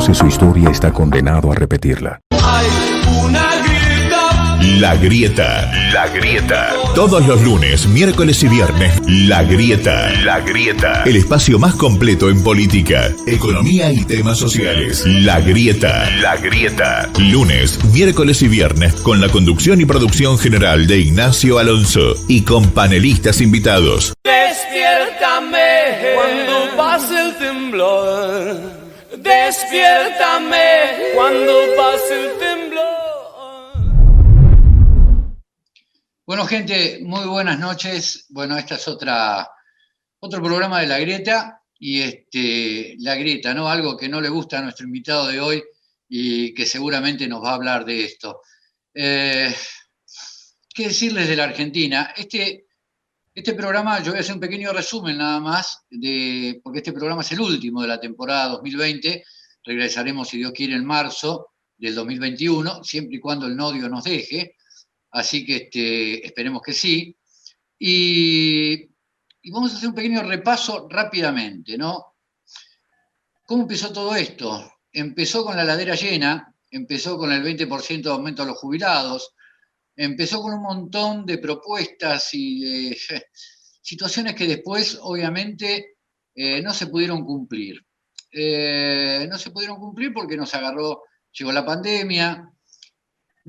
conoce su historia está condenado a repetirla. Hay una grieta. La Grieta. La Grieta. Todos los lunes, miércoles y viernes. La Grieta. La Grieta. El espacio más completo en política, economía y temas sociales. La Grieta. La Grieta. Lunes, miércoles y viernes con la conducción y producción general de Ignacio Alonso y con panelistas invitados. Despiértame cuando pase el temblor. Despiértame cuando pase el temblor. Bueno, gente, muy buenas noches. Bueno, esta es otro programa de La Grieta. Y La Grieta, ¿no? Algo que no le gusta a nuestro invitado de hoy y que seguramente nos va a hablar de esto. ¿Qué decirles de la Argentina? Este programa, yo voy a hacer un pequeño resumen nada más, porque este programa es el último de la temporada 2020. Regresaremos, si Dios quiere, en marzo del 2021, siempre y cuando el nodio nos deje. Así que esperemos que sí. Y vamos a hacer un pequeño repaso rápidamente, ¿no? ¿Cómo empezó todo esto? Empezó con la ladera llena, empezó con el 20% de aumento a los jubilados, empezó con un montón de propuestas y de situaciones que después, obviamente, no se pudieron cumplir. No se pudieron cumplir porque llegó la pandemia.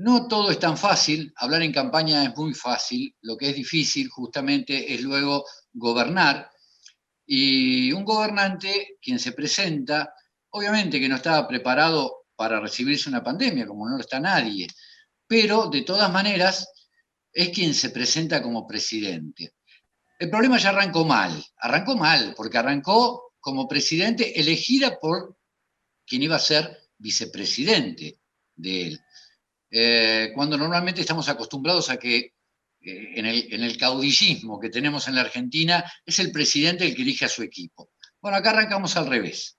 No todo es tan fácil, hablar en campaña es muy fácil, lo que es difícil justamente es luego gobernar. Y un gobernante, quien se presenta, obviamente que no estaba preparado para recibirse una pandemia, como no lo está nadie, pero de todas maneras es quien se presenta como presidente. El problema ya arrancó mal porque arrancó como presidente elegida por quien iba a ser vicepresidente de él. Cuando normalmente estamos acostumbrados a que en el caudillismo que tenemos en la Argentina es el presidente el que elige a su equipo. Bueno, acá arrancamos al revés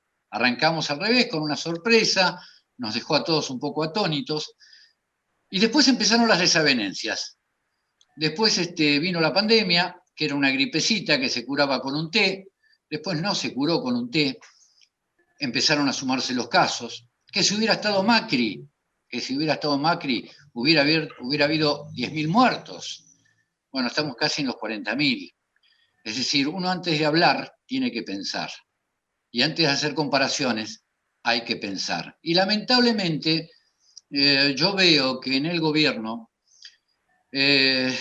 con una sorpresa, nos dejó a todos un poco atónitos, y después empezaron las desavenencias. Después vino la pandemia, que era una gripecita que se curaba con un té, después no se curó con un té, empezaron a sumarse los casos, que si hubiera estado Macri, hubiera habido 10.000 muertos. Bueno, estamos casi en los 40.000. Es decir, uno antes de hablar tiene que pensar. Y antes de hacer comparaciones hay que pensar. Y lamentablemente yo veo que en el gobierno el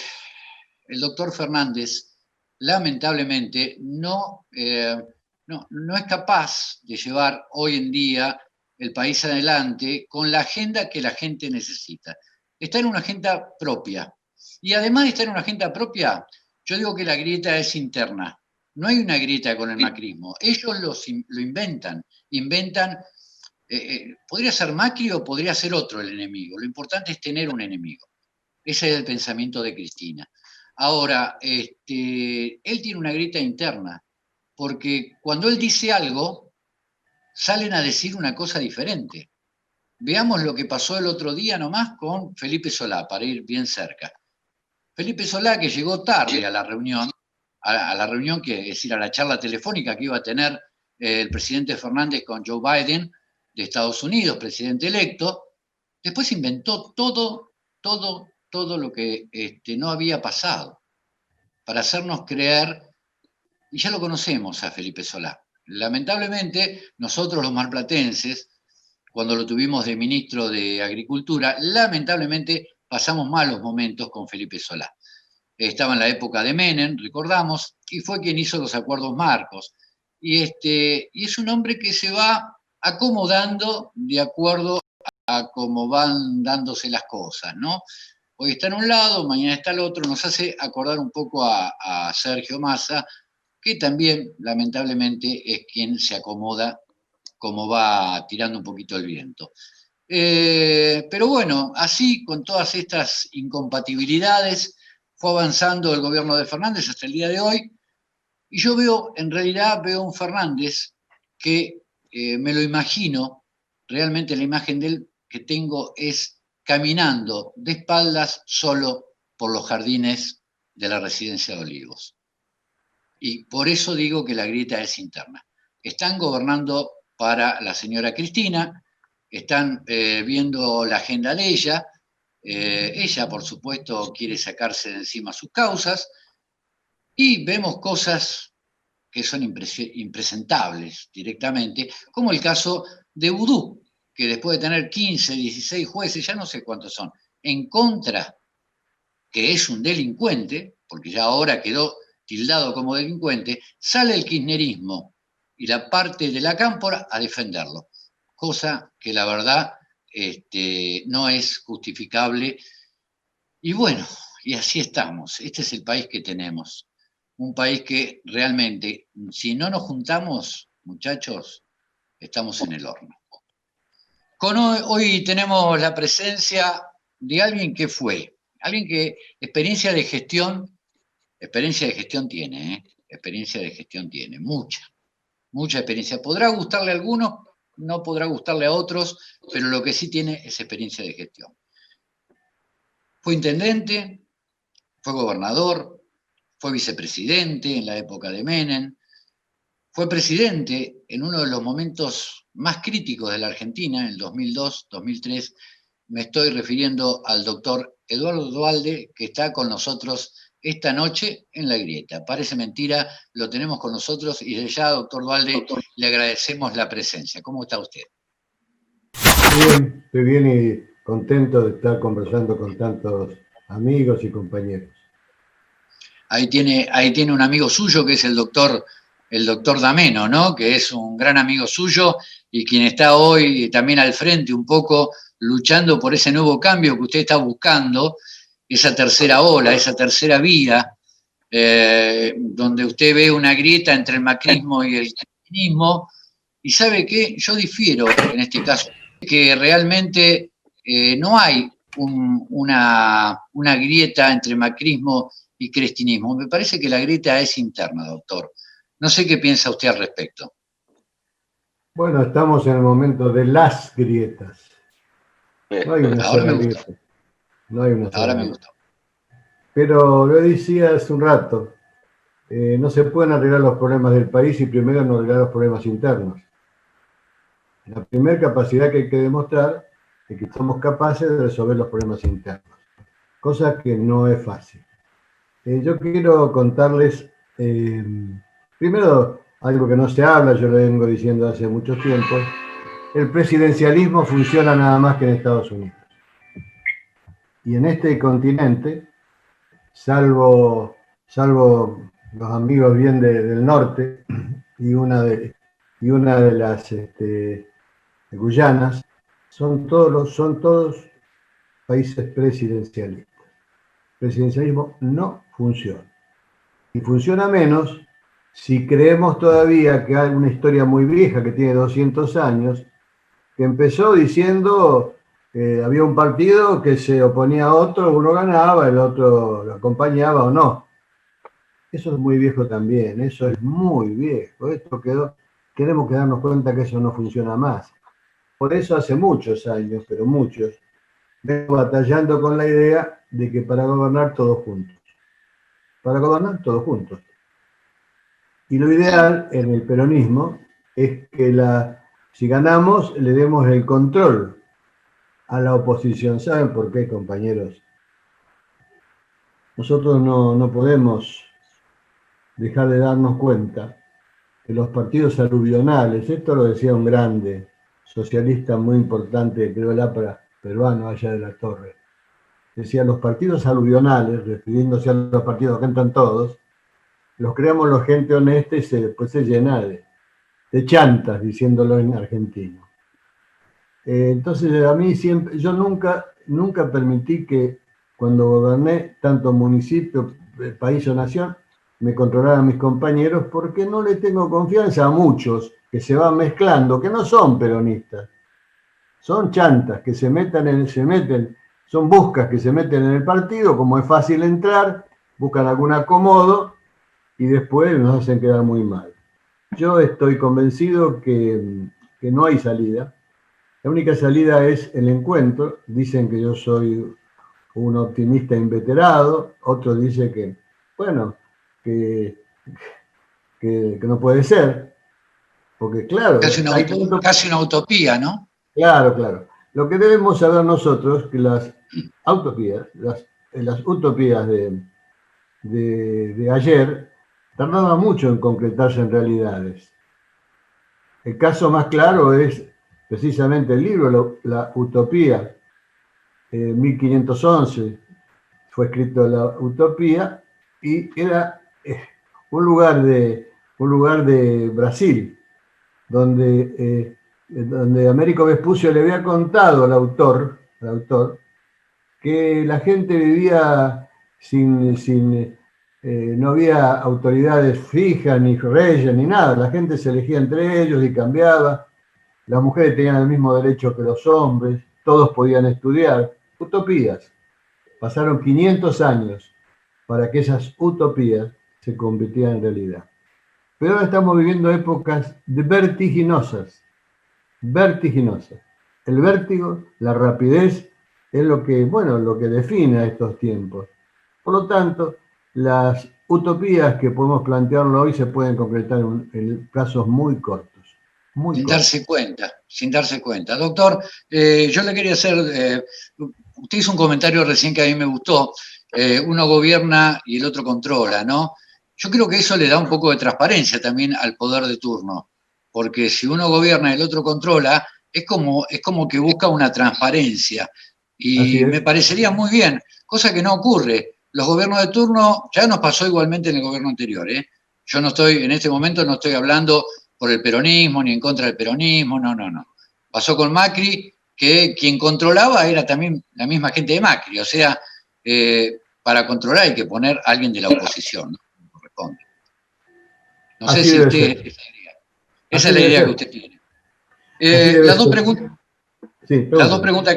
doctor Fernández lamentablemente no es capaz de llevar hoy en día el país adelante con la agenda que la gente necesita. Está en una agenda propia. Y además de estar en una agenda propia, yo digo que la grieta es interna. No hay una grieta con el macrismo. Ellos lo inventan. Podría ser Macri o podría ser otro el enemigo. Lo importante es tener un enemigo. Ese es el pensamiento de Cristina. Ahora, él tiene una grieta interna, porque cuando él dice algo, salen a decir una cosa diferente. Veamos lo que pasó el otro día nomás con Felipe Solá, para ir bien cerca. Felipe Solá, que llegó tarde a la reunión, es decir, a la charla telefónica que iba a tener el presidente Fernández con Joe Biden de Estados Unidos, presidente electo, después inventó todo lo que no había pasado, para hacernos creer, y ya lo conocemos a Felipe Solá. Lamentablemente, nosotros los marplatenses, cuando lo tuvimos de ministro de Agricultura, lamentablemente pasamos malos momentos con Felipe Solá. Estaba en la época de Menem, recordamos, y fue quien hizo los acuerdos marcos. Y es un hombre que se va acomodando de acuerdo a cómo van dándose las cosas, ¿no? Hoy está en un lado, mañana está el otro, nos hace acordar un poco a Sergio Massa, que también, lamentablemente, es quien se acomoda como va tirando un poquito el viento. Pero bueno, así, con todas estas incompatibilidades, fue avanzando el gobierno de Fernández hasta el día de hoy, y yo en realidad veo un Fernández que me lo imagino, realmente la imagen de él que tengo es caminando de espaldas solo por los jardines de la Residencia de Olivos. Y por eso digo que la grieta es interna. Están gobernando para la señora Cristina, están viendo la agenda de ella. Ella, por supuesto, quiere sacarse de encima sus causas, y vemos cosas que son impresentables directamente, como el caso de Vudú, que después de tener 15, 16 jueces, ya no sé cuántos son, en contra, que es un delincuente, porque ya ahora quedó tildado como delincuente, sale el kirchnerismo y la parte de la cámpora a defenderlo, cosa que la verdad no es justificable. Y bueno, y así estamos. Este es el país que tenemos. Un país que realmente, si no nos juntamos, muchachos, estamos en el horno. Hoy tenemos la presencia de alguien que fue, alguien que experiencia de gestión tiene, experiencia de gestión tiene, mucha experiencia. Podrá gustarle a algunos, no podrá gustarle a otros, pero lo que sí tiene es experiencia de gestión. Fue intendente, fue gobernador, fue vicepresidente en la época de Menem, fue presidente en uno de los momentos más críticos de la Argentina, en el 2002, 2003. Me estoy refiriendo al doctor Eduardo Duhalde, que está con nosotros esta noche en La Grieta. Parece mentira, lo tenemos con nosotros, y desde ya, doctor Duhalde, le agradecemos la presencia. ¿Cómo está usted? Bien, estoy bien y contento de estar conversando con tantos amigos y compañeros. Ahí tiene un amigo suyo que es el doctor D'Ameno, ¿no? Que es un gran amigo suyo y quien está hoy también al frente un poco luchando por ese nuevo cambio que usted está buscando, esa tercera ola, esa tercera vía, donde usted ve una grieta entre el macrismo y el kirchnerismo. Y ¿sabe qué? Yo difiero en este caso, que realmente no hay una grieta entre macrismo y cristinismo. Me parece que la grieta es interna, doctor. No sé qué piensa usted al respecto. Bueno, estamos en el momento de las grietas. No hay una sola grieta. No hay una sola Ahora grieta. me gustó. Pero lo decía hace un rato, no se pueden arreglar los problemas del país si primero no arreglar los problemas internos. La primera capacidad que hay que demostrar es que somos capaces de resolver los problemas internos, cosa que no es fácil. Yo quiero contarles, primero, algo que no se habla, yo lo vengo diciendo hace mucho tiempo. El presidencialismo funciona nada más que en Estados Unidos. Y en este continente, salvo los amigos bien del norte y una de las Guyanas, son todos países presidencialistas. El presidencialismo no funciona. Y funciona menos si creemos todavía que hay una historia muy vieja que tiene 200 años, que empezó diciendo que había un partido que se oponía a otro, uno ganaba, el otro lo acompañaba o no. Eso es muy viejo también, eso es muy viejo. Tenemos que darnos cuenta que eso no funciona más. Por eso hace muchos años, pero muchos, vengo batallando con la idea de que para gobernar todos juntos. Para gobernar todos juntos. Y lo ideal en el peronismo es que si ganamos, le demos el control a la oposición. ¿Saben por qué, compañeros? Nosotros no podemos dejar de darnos cuenta que los partidos aluvionales, esto lo decía un grande socialista muy importante, creo el APRA peruano, allá de la Torre, decía: los partidos aluvionales, refiriéndose a los partidos que entran todos, los creamos la gente honesta y después se llena de chantas, diciéndolo en argentino. Entonces a mí siempre, yo nunca permití que cuando goberné tanto municipio, país o nación, me controlaran mis compañeros, porque no le tengo confianza a muchos que se van mezclando, que no son peronistas, son chantas que son buscas que se meten en el partido, como es fácil entrar, buscan algún acomodo y después nos hacen quedar muy mal. Yo estoy convencido que no hay salida. La única salida es el encuentro. Dicen que yo soy un optimista inveterado, otros dicen que, bueno, que no puede ser, porque claro... Casi una utopía, ¿no? Claro, claro. Lo que debemos saber nosotros es que las utopías, las utopías de ayer tardaban mucho en concretarse en realidades. El caso más claro es precisamente el libro, La Utopía, 1511, fue escrito La Utopía y era un lugar de Brasil, donde Américo Vespucio le había contado al autor que la gente vivía no había autoridades fijas, ni reyes, ni nada, la gente se elegía entre ellos y cambiaba, las mujeres tenían el mismo derecho que los hombres, todos podían estudiar, utopías. Pasaron 500 años para que esas utopías se convirtieran en realidad. Pero ahora estamos viviendo épocas vertiginosas. El vértigo, la rapidez, es lo que define a estos tiempos. Por lo tanto, las utopías que podemos plantearlo hoy se pueden concretar en plazos muy cortos. Sin darse cuenta. Doctor, yo le quería hacer, usted hizo un comentario recién que a mí me gustó, uno gobierna y el otro controla, ¿no? Yo creo que eso le da un poco de transparencia también al poder de turno, porque si uno gobierna y el otro controla, es como que busca una transparencia. Y me parecería muy bien, cosa que no ocurre. Los gobiernos de turno, ya nos pasó igualmente en el gobierno anterior, ¿eh? Yo en este momento no estoy hablando por el peronismo ni en contra del peronismo, no. Pasó con Macri, que quien controlaba era también la misma gente de Macri, o sea, para controlar hay que poner a alguien de la oposición, ¿no? Corresponde. No sé si usted... Esa es la idea que usted tiene. Las dos preguntas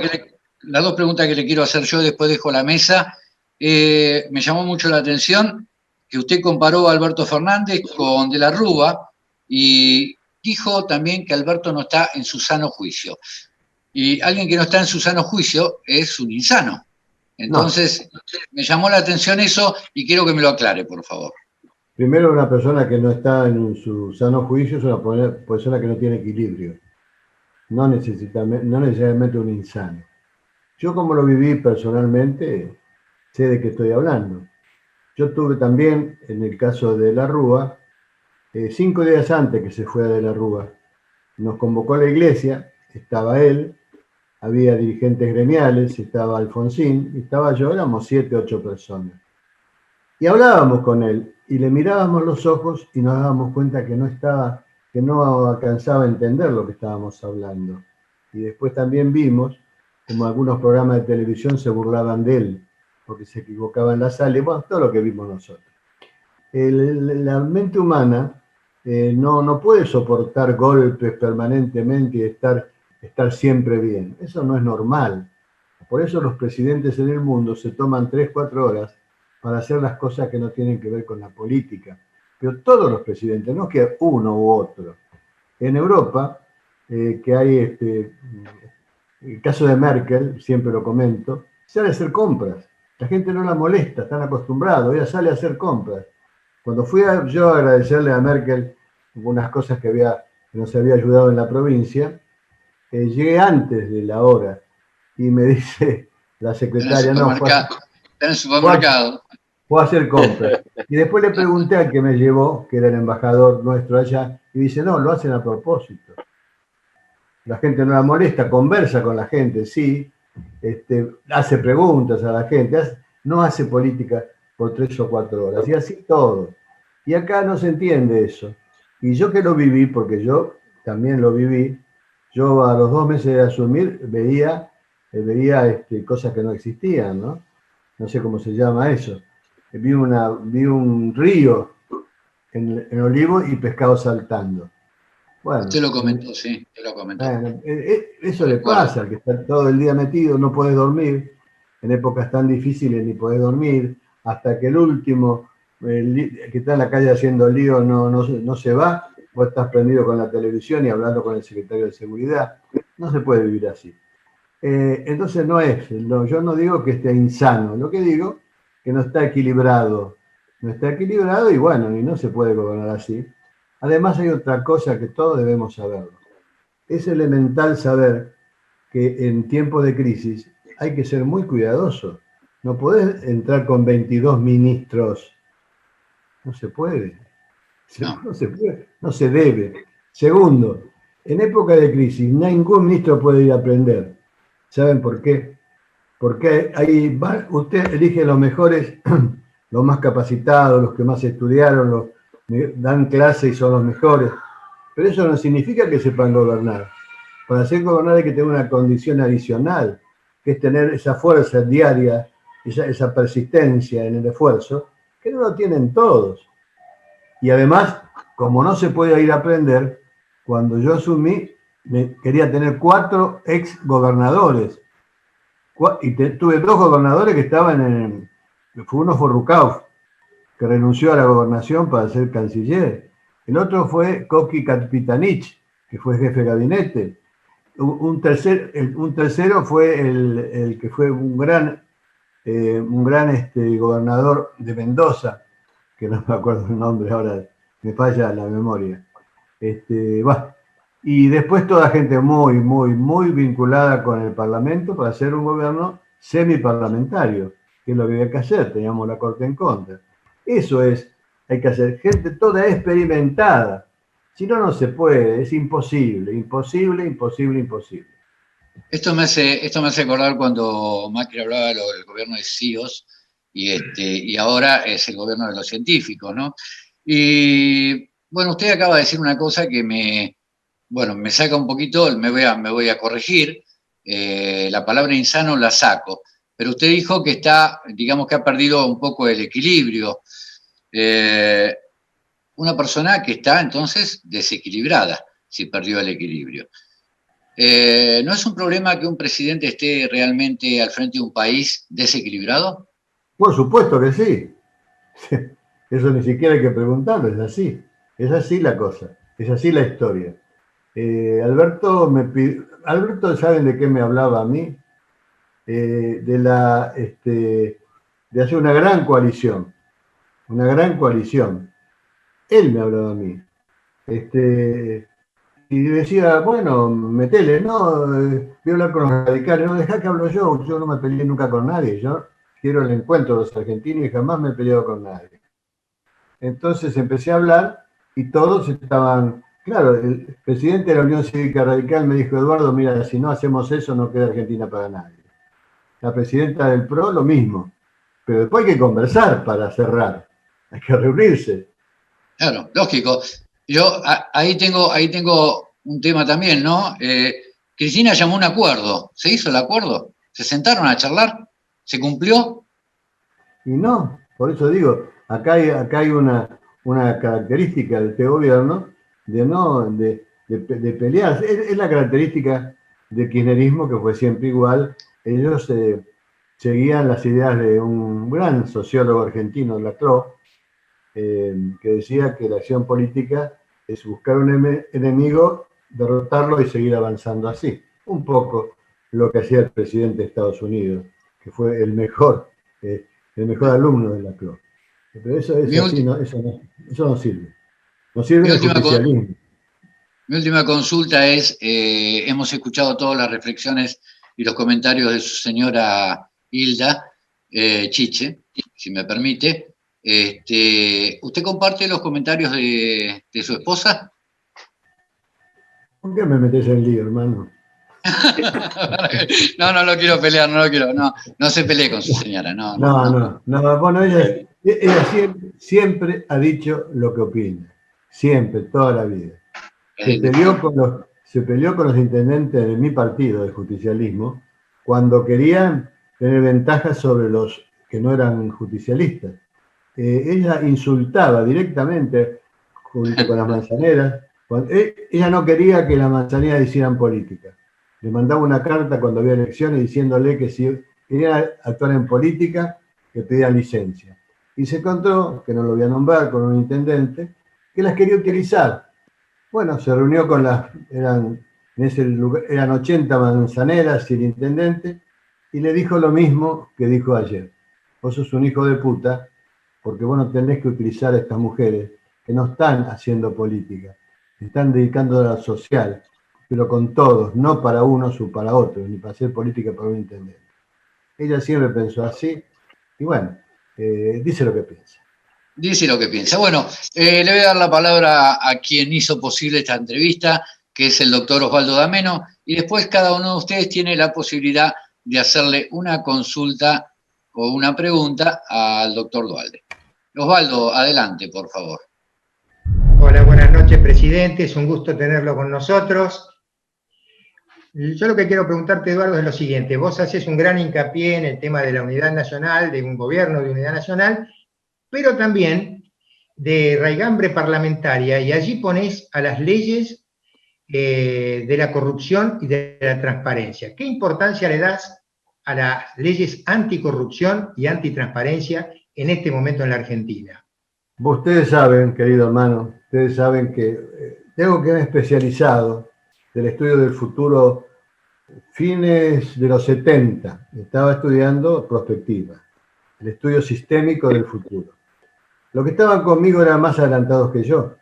que le quiero hacer yo, después dejo la mesa. Me llamó mucho la atención que usted comparó a Alberto Fernández con De la Rúa y dijo también que Alberto no está en su sano juicio. Y alguien que no está en su sano juicio es un insano. Entonces, me llamó la atención eso y quiero que me lo aclare, por favor. Primero, una persona que no está en su sano juicio es una persona que no tiene equilibrio. No necesariamente un insano. Yo, como lo viví personalmente, sé de qué estoy hablando. Yo tuve también, en el caso de la Rúa, 5 días antes que se fuera de la Rúa, nos convocó a la iglesia, estaba él, había dirigentes gremiales, estaba Alfonsín, estaba yo, éramos 7, 8 personas. Y hablábamos con él, y le mirábamos los ojos y nos dábamos cuenta que no alcanzaba a entender lo que estábamos hablando. Y después también vimos como algunos programas de televisión se burlaban de él, porque se equivocaba en la sala, y bueno, todo lo que vimos nosotros. La mente humana no puede soportar golpes permanentemente y estar siempre bien. Eso no es normal. Por eso los presidentes en el mundo se toman 3, 4 horas para hacer las cosas que no tienen que ver con la política. Pero todos los presidentes, no que uno u otro. En Europa, que hay el caso de Merkel, siempre lo comento, sale a hacer compras. La gente no la molesta, están acostumbrados, ella sale a hacer compras. Cuando fui yo a agradecerle a Merkel algunas cosas que nos había ayudado en la provincia, llegué antes de la hora y me dice la secretaria, está en el supermercado. Fue a hacer compras. Y después le pregunté al que me llevó, que era el embajador nuestro allá, y dice, no, lo hacen a propósito. La gente no la molesta, conversa con la gente, sí, hace preguntas a la gente, no hace política por 3 o 4 horas, y así todo. Y acá no se entiende eso. Y yo que lo viví, porque yo también lo viví, yo a los 2 meses de asumir veía cosas que no existían, ¿no? No sé cómo se llama eso. Vi un río en Olivos y pescados saltando. Bueno, usted lo comentó, sí, usted lo comentó. Bueno, eso le pasa, al que está todo el día metido, no podés dormir, en épocas tan difíciles ni podés dormir, hasta que el último, que está en la calle haciendo lío, no se va, vos estás prendido con la televisión y hablando con el secretario de Seguridad. No se puede vivir así. Entonces yo no digo que esté insano, lo que digo que no está equilibrado. No está equilibrado y bueno, y no se puede gobernar así. Además hay otra cosa que todos debemos saberlo. Es elemental saber que en tiempos de crisis hay que ser muy cuidadoso. No podés entrar con 22 ministros. No se puede. No se puede, no se debe. Segundo, en época de crisis ningún ministro puede ir a aprender. ¿Saben por qué? Porque usted elige los mejores, los más capacitados, los que más estudiaron, dan clase y son los mejores. Pero eso no significa que sepan gobernar. Para ser gobernador hay que tener una condición adicional, que es tener esa fuerza diaria, esa persistencia en el esfuerzo, que no lo tienen todos. Y además, como no se puede ir a aprender, cuando yo asumí, quería tener 4 ex gobernadores. Y tuve 2 gobernadores que estaban uno fue Rucauf, que renunció a la gobernación para ser canciller. El otro fue Koki Kapitanich, que fue jefe de gabinete. Un tercero fue el que fue un gran gobernador de Mendoza, que no me acuerdo el nombre ahora, me falla la memoria. Y después toda gente muy, muy, muy vinculada con el Parlamento para hacer un gobierno semiparlamentario, que es lo que había que hacer, teníamos la Corte en contra. Eso hay que hacer, gente toda experimentada. Si no, no se puede, es imposible, imposible, imposible, imposible. Esto me hace acordar cuando Macri hablaba del gobierno de CIOs y ahora es el gobierno de los científicos, ¿no? Y bueno, usted acaba de decir una cosa que me saca un poquito, me voy a corregir, la palabra insano la saco, pero usted dijo que digamos que ha perdido un poco el equilibrio. Una persona que está entonces desequilibrada, si perdió el equilibrio. ¿No es un problema que un presidente esté realmente al frente de un país desequilibrado? Por supuesto que sí. Eso ni siquiera hay que preguntarlo, es así. Es así la cosa, es así la historia. Alberto, ¿saben de qué me hablaba a mí? De hacer una gran coalición. Una gran coalición. Él me hablaba a mí. Y decía, bueno, metele, no, voy a hablar con los radicales, no, dejá que hablo yo no me peleé nunca con nadie, yo quiero el encuentro de los argentinos y jamás me he peleado con nadie. Entonces empecé a hablar y todos estaban, claro, el presidente de la Unión Cívica Radical me dijo, Eduardo, mira, si no hacemos eso no queda Argentina para nadie. La presidenta del PRO, lo mismo, pero después hay que conversar para cerrar, hay que reunirse. Claro, lógico. Yo ahí tengo un tema también, ¿no? Cristina llamó a un acuerdo. ¿Se hizo el acuerdo? ¿Se sentaron a charlar? ¿Se cumplió? Y no, por eso digo, acá hay una característica de este gobierno de pelear. Es la característica del kirchnerismo que fue siempre igual. Ellos seguían las ideas de un gran sociólogo argentino, Laclau, que decía que la acción política es buscar un enemigo, derrotarlo y seguir avanzando así. Un poco lo que hacía el presidente de Estados Unidos, que fue el mejor alumno de Laclau. Pero eso no sirve. No sirve el justicialismo. Mi última consulta es, hemos escuchado todas las reflexiones y los comentarios de su señora Hilda Chiche, si me permite. ¿Usted comparte los comentarios de su esposa? ¿Por qué me metes en lío, hermano? No lo quiero pelear, no se pelee con su señora. No, bueno, ella siempre ha dicho lo que opina, siempre, toda la vida. Se peleó con los intendentes de mi partido, del justicialismo, cuando querían tener ventajas sobre los que no eran justicialistas. Ella insultaba directamente junto con las manzaneras. Ella no quería que las manzaneras hicieran política. Le mandaba una carta cuando había elecciones diciéndole que si querían actuar en política, que pedían licencia. Y se encontró, que no lo voy a nombrar, con un intendente que las quería utilizar. Bueno, se reunió con eran 80 manzaneras y el intendente, y le dijo lo mismo que dijo ayer. Vos sos un hijo de puta, porque vos no tenés que utilizar a estas mujeres que no están haciendo política, están dedicando a la social, pero con todos, no para unos o para otros, ni para hacer política para un intendente. Ella siempre pensó así, y bueno, dice lo que piensa. Dice lo que piensa. Bueno, le voy a dar la palabra a quien hizo posible esta entrevista, que es el doctor Osvaldo D'Ameno, y después cada uno de ustedes tiene la posibilidad de hacerle una consulta o una pregunta al doctor Duhalde. Osvaldo, adelante, por favor. Hola, buenas noches, presidente. Es un gusto tenerlo con nosotros. Yo lo que quiero preguntarte, Eduardo, es lo siguiente. Vos haces un gran hincapié en el tema de la unidad nacional, de un gobierno de unidad nacional, pero también de raigambre parlamentaria, y allí ponés a las leyes de la corrupción y de la transparencia. ¿Qué importancia le das a las leyes anticorrupción y antitransparencia en este momento en la Argentina? Ustedes saben, querido hermano, ustedes saben que tengo que me he especializado del estudio del futuro fines de los 70. Estaba estudiando prospectiva, el estudio sistémico del futuro. Los que estaban conmigo eran más adelantados que yo.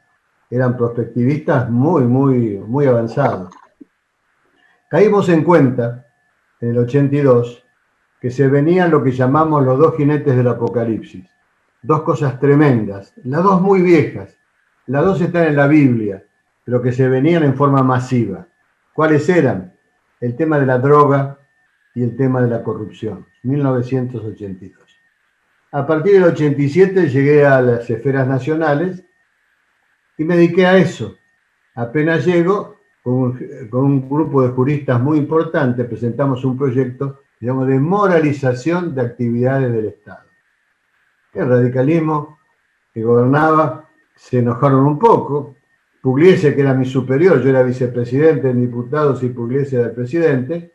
Eran prospectivistas muy avanzados. Caímos en cuenta, en el 82, que se venían lo que llamamos los dos jinetes del apocalipsis. Dos cosas tremendas, las dos muy viejas. Las dos están en la Biblia, pero que se venían en forma masiva. ¿Cuáles eran? El tema de la droga y el tema de la corrupción, 1982. A partir del 87 llegué a las esferas nacionales y me dediqué a eso. Apenas llego, con un grupo de juristas muy importante, presentamos un proyecto, digamos, de moralización de actividades del Estado. El radicalismo que gobernaba se enojaron un poco. Pugliese, que era mi superior, yo era vicepresidente de diputados y Pugliese era el presidente.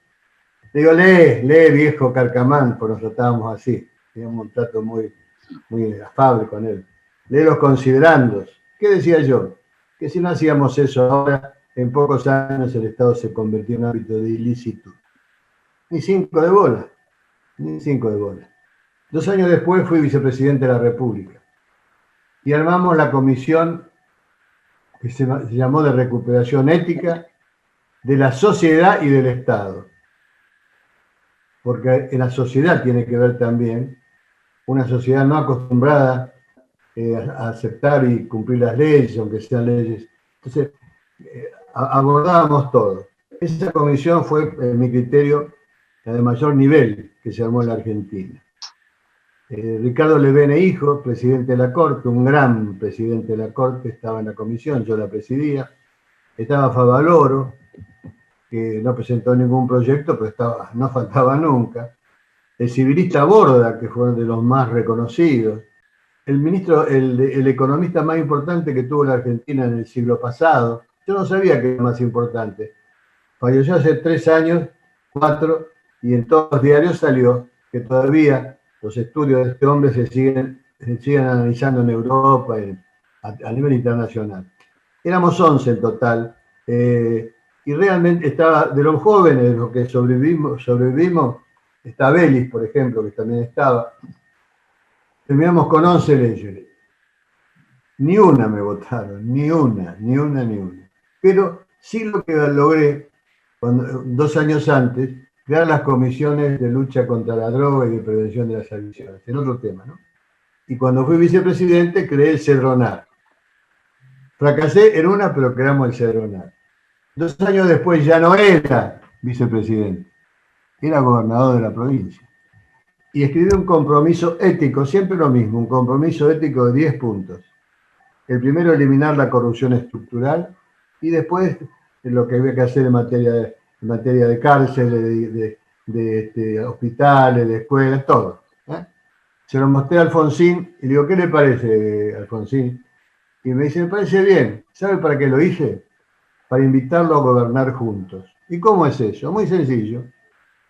Le digo, lee viejo Carcamán, pues nos tratábamos así. Teníamos un trato muy afable con él. Lee los considerandos. ¿Qué decía yo? Que si no hacíamos eso ahora, en pocos años el Estado se convirtió en un ámbito de ilícito. Ni 5 de bola. Ni 5 de bola. 2 años después fui vicepresidente de la República. Y armamos la comisión que se llamó de recuperación ética de la sociedad y del Estado. Porque en la sociedad tiene que ver también una sociedad no acostumbrada a aceptar y cumplir las leyes, aunque sean leyes. Entonces, abordábamos todo. Esa comisión fue, en mi criterio, la de mayor nivel que se armó en la Argentina. Ricardo Levene hijo, presidente de la Corte, un gran presidente de la Corte, estaba en la comisión, yo la presidía. Estaba Favaloro, que no presentó ningún proyecto, pero no faltaba nunca. El civilista Borda, que fue uno de los más reconocidos. El ministro, el economista más importante que tuvo la Argentina en el siglo pasado. Yo no sabía que era más importante. Falleció hace 3 años, 4, y en todos los diarios salió que todavía los estudios de este hombre se siguen analizando en Europa y a nivel internacional. Éramos 11 en total, y realmente estaba, de los jóvenes, de los que sobrevivimos, está Belis, por ejemplo, que también estaba. Terminamos con 11 leyes. Ni una me votaron, ni una. Pero sí lo que logré, 2 años antes, crear las comisiones de lucha contra la droga y de prevención de las adicciones, en otro tema, ¿no? Y cuando fui vicepresidente, creé el Cedronar. Fracasé en una, pero creamos el Cedronar. 2 años después ya no era vicepresidente, era gobernador de la provincia. Y escribí un compromiso ético, siempre lo mismo, un compromiso ético de 10 puntos. El primero, eliminar la corrupción estructural, y después lo que había que hacer en materia de cárceles, de hospitales, de escuelas, todo. Se lo mostré a Alfonsín y le digo, ¿qué le parece, Alfonsín? Y me dice, me parece bien. ¿Sabe para qué lo hice? Para invitarlo a gobernar juntos. ¿Y cómo es eso? Muy sencillo.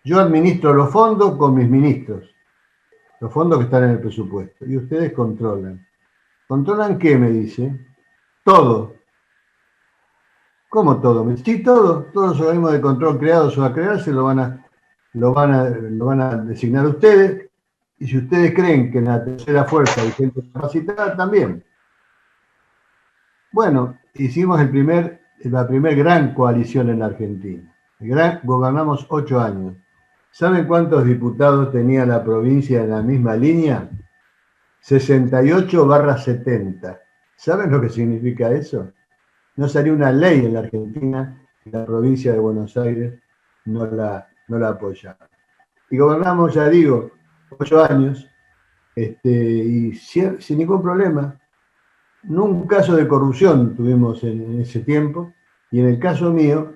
Yo administro los fondos con mis ministros, los fondos que están en el presupuesto, y ustedes controlan. ¿Controlan qué? Me dice. Todo. ¿Cómo todo? Sí, todo. Todos los organismos de control creados o a crearse lo van a designar ustedes, y si ustedes creen que en la tercera fuerza hay gente capacitada, también. Bueno, hicimos el primer la primera gran coalición en la Argentina. Gobernamos 8 años. ¿Saben cuántos diputados tenía la provincia en la misma línea? 68/70. ¿Saben lo que significa eso? No salió una ley en la Argentina y la provincia de Buenos Aires no la apoyaba. Y gobernamos, ya digo, 8 años, y sin ningún problema. Un caso de corrupción tuvimos en ese tiempo, y en el caso mío,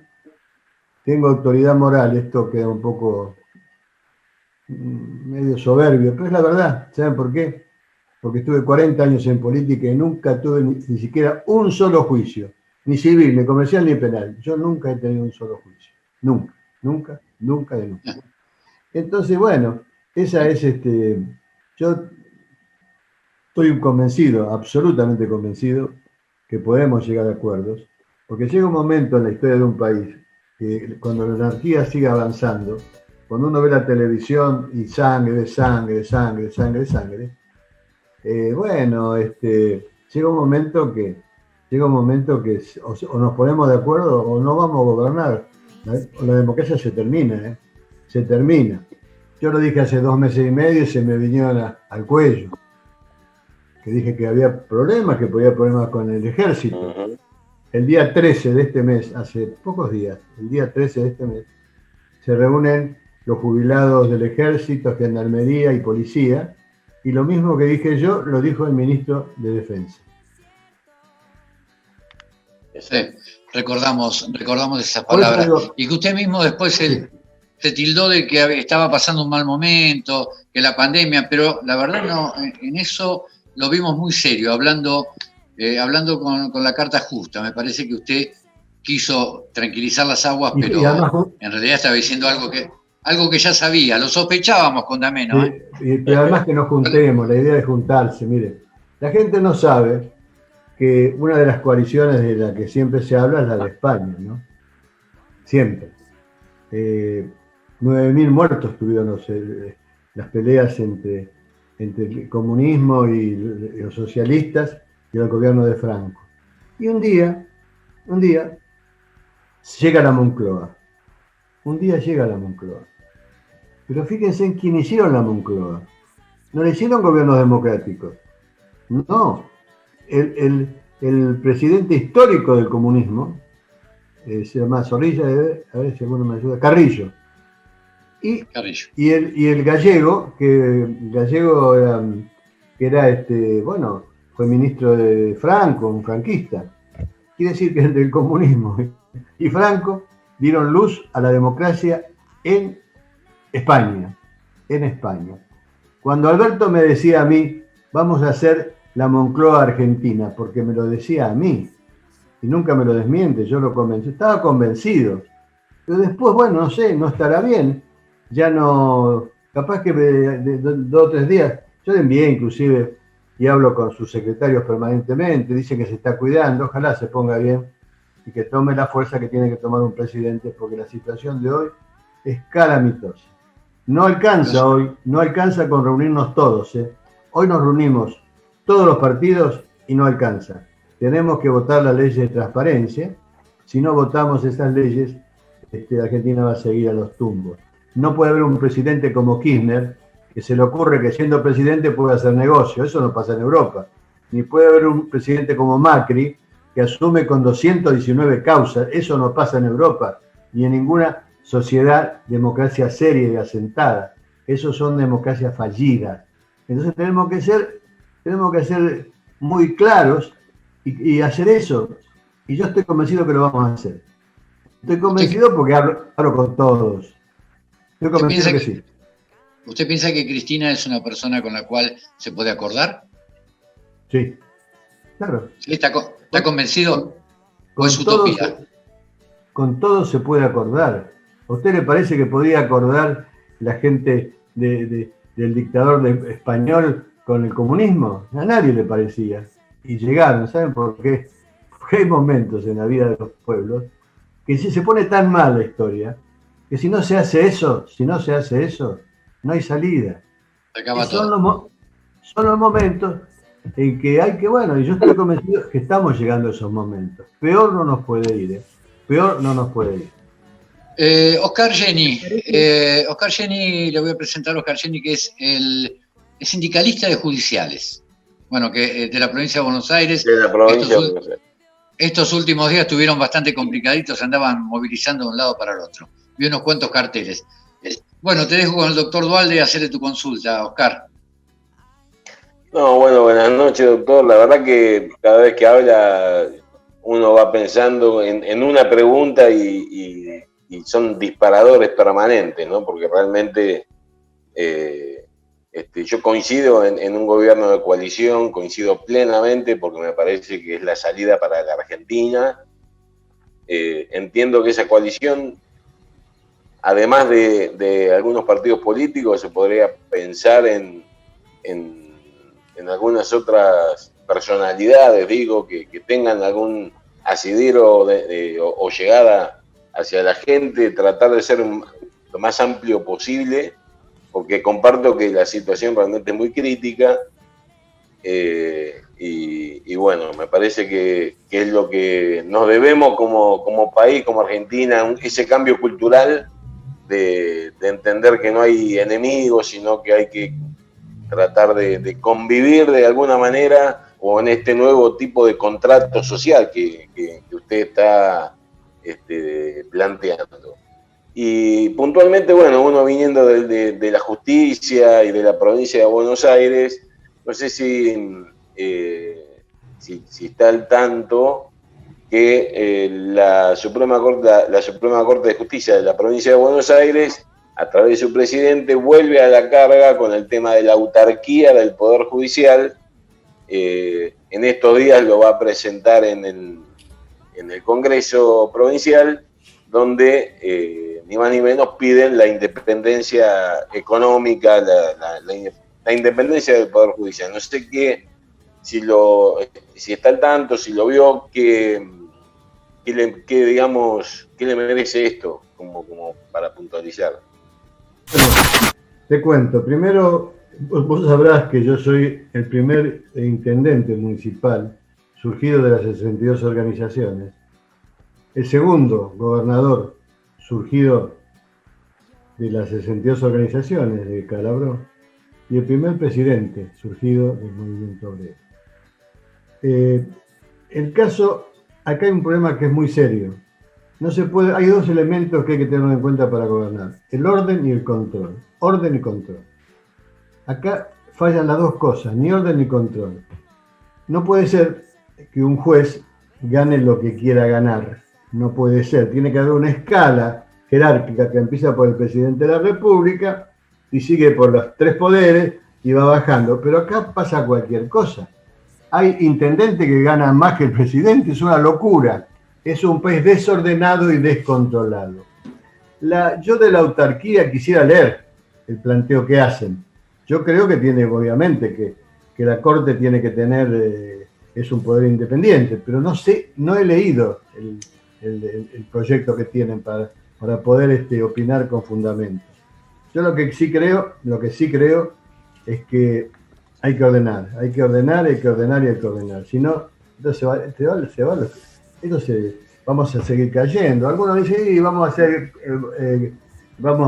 tengo autoridad moral, esto queda un poco medio soberbio, pero es la verdad. ¿Saben por qué? Porque estuve 40 años en política y nunca tuve ni siquiera un solo juicio, ni civil, ni comercial, ni penal. Yo nunca he tenido un solo juicio. Nunca, nunca, nunca de nunca. Entonces, bueno, esa es yo estoy convencido, absolutamente convencido, que podemos llegar a acuerdos, porque llega un momento en la historia de un país que cuando la anarquía sigue avanzando, cuando uno ve la televisión y sangre, sangre, sangre, sangre, sangre, bueno, llega un momento que o nos ponemos de acuerdo o no vamos a gobernar. La democracia se termina, se termina. Yo lo dije hace 2 meses y medio y se me vinieron al cuello. Que dije que había problemas, que podía haber problemas con el ejército. El día 13 de este mes, hace pocos días, el día 13 de este mes, se reúnen los jubilados del ejército, gendarmería y policía, y lo mismo que dije yo, lo dijo el ministro de Defensa. Sí, recordamos esas palabras. Y que usted mismo después se tildó de que estaba pasando un mal momento, que la pandemia, pero la verdad no, en eso lo vimos muy serio, hablando con la carta justa. Me parece que usted quiso tranquilizar las aguas, pero además, en realidad estaba diciendo algo que ya sabía, lo sospechábamos con D'Ameno. Pero además que nos juntemos, la idea de juntarse, mire, la gente no sabe que una de las coaliciones de la que siempre se habla es la de España, ¿no? Siempre. 9.000 muertos tuvieron las peleas entre el comunismo y los socialistas y el gobierno de Franco. Y un día llega la Moncloa. Pero fíjense en quién hicieron la Moncloa. No le hicieron gobiernos democráticos. No. El presidente histórico del comunismo, se llama Zorrilla, a ver si alguno me ayuda, Carrillo. Y el gallego, bueno, fue ministro de Franco, un franquista. Quiere decir que entre el comunismo y Franco dieron luz a la democracia en España. Cuando Alberto me decía a mí, vamos a hacer la Moncloa Argentina, porque me lo decía a mí, y nunca me lo desmiente, yo lo convencí, estaba convencido. Pero después, bueno, no sé, no estará bien. Ya no, capaz que de 2 o 3 días, yo le envié inclusive y hablo con sus secretarios permanentemente, dice que se está cuidando, ojalá se ponga bien y que tome la fuerza que tiene que tomar un presidente, porque la situación de hoy es calamitosa. No alcanza con reunirnos todos. Hoy nos reunimos todos los partidos y no alcanza. Tenemos que votar la ley de transparencia. Si no votamos esas leyes, Argentina va a seguir a los tumbos. No puede haber un presidente como Kirchner que se le ocurre que siendo presidente puede hacer negocio. Eso no pasa en Europa. Ni puede haber un presidente como Macri que asume con 219 causas. Eso no pasa en Europa ni en ninguna sociedad, democracia seria y asentada. Esos son democracias fallidas. Entonces tenemos que ser muy claros y hacer eso. Y yo estoy convencido que lo vamos a hacer. Estoy convencido porque hablo con todos. Estoy convencido que sí. ¿Usted piensa que Cristina es una persona con la cual se puede acordar? Sí, claro. ¿Está convencido o es utopía? Con todo se puede acordar. ¿A usted le parece que podría acordar la gente del dictador español con el comunismo? A nadie le parecía. Y llegaron, ¿saben por qué? Porque hay momentos en la vida de los pueblos que si se pone tan mal la historia, que si no se hace eso, no hay salida. Son los momentos en que hay que, bueno, y yo estoy convencido que estamos llegando a esos momentos. Peor no nos puede ir, ¿eh? Peor no nos puede ir. Oscar Jenny, le voy a presentar a Oscar Jenny, que es el sindicalista de judiciales. Bueno, que de la provincia de Buenos Aires. De la provincia de Buenos Aires. Estos últimos días estuvieron bastante complicaditos, andaban movilizando de un lado para el otro. Vi unos cuantos carteles. Bueno, te dejo con el doctor Dualde a hacerle tu consulta, Oscar. No, bueno, buenas noches, doctor. La verdad que cada vez que habla uno va pensando en una pregunta y son disparadores permanentes, ¿no? Porque realmente yo coincido en un gobierno de coalición, coincido plenamente porque me parece que es la salida para la Argentina. Entiendo que esa coalición, además de algunos partidos políticos, se podría pensar en algunas otras personalidades, digo, que tengan algún asidero o llegada hacia la gente, tratar de ser lo más amplio posible, porque comparto que la situación realmente es muy crítica, y bueno, me parece que es lo que nos debemos como país, como Argentina, ese cambio cultural de entender que no hay enemigos, sino que hay que tratar de convivir de alguna manera, o en este nuevo tipo de contrato social que usted está planteando. Y puntualmente, bueno, uno viniendo de la justicia y de la provincia de Buenos Aires, no sé si está al tanto que la Suprema Corte de Justicia de la provincia de Buenos Aires, a través de su presidente, vuelve a la carga con el tema de la autarquía del Poder Judicial. En estos días lo va a presentar en el Congreso Provincial, donde ni más ni menos piden la independencia económica, la independencia del Poder Judicial. No sé si está al tanto, si lo vio, ¿qué le merece esto como para puntualizar? Bueno, te cuento. Primero, vos sabrás que yo soy el primer intendente municipal surgido de las 62 organizaciones. El segundo gobernador surgido de las 62 organizaciones de Calabró. Y el primer presidente surgido del movimiento obrero. El caso, acá hay un problema que es muy serio. No se puede, hay dos elementos que hay que tener en cuenta para gobernar: el orden y el control. Orden y control. Acá fallan las dos cosas, ni orden ni control. No puede ser que un juez gane lo que quiera ganar. No puede ser. Tiene que haber una escala jerárquica que empieza por el presidente de la República y sigue por los tres poderes y va bajando. Pero acá pasa cualquier cosa. Hay intendentes que ganan más que el presidente, es una locura. Es un país desordenado y descontrolado. Yo de la autarquía quisiera leer el planteo que hacen. Yo creo que tiene, obviamente, que la Corte tiene que tener, es un poder independiente, pero no sé, no he leído el proyecto que tienen para poder opinar con fundamentos. Yo lo que sí creo es que hay que ordenar. Si no, entonces vamos a seguir cayendo. Algunos dicen, sí, vamos a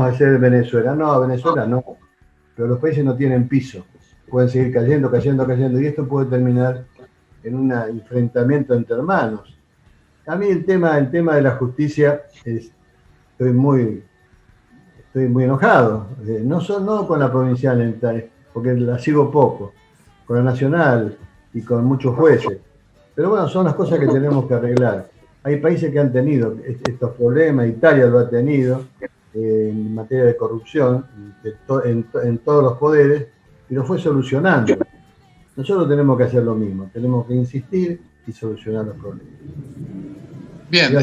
hacer Venezuela. No, Venezuela no. Pero los países no tienen piso. Pueden seguir cayendo. Y esto puede terminar en un enfrentamiento entre hermanos. A mí el tema de la justicia, estoy muy enojado. No con la provincial, porque la sigo poco. Con la nacional y con muchos jueces. Pero bueno, son las cosas que tenemos que arreglar. Hay países que han tenido estos problemas, Italia lo ha tenido en materia de corrupción, en todos los poderes, y lo fue solucionando. Nosotros tenemos que hacer lo mismo, tenemos que insistir y solucionar los problemas. Bien,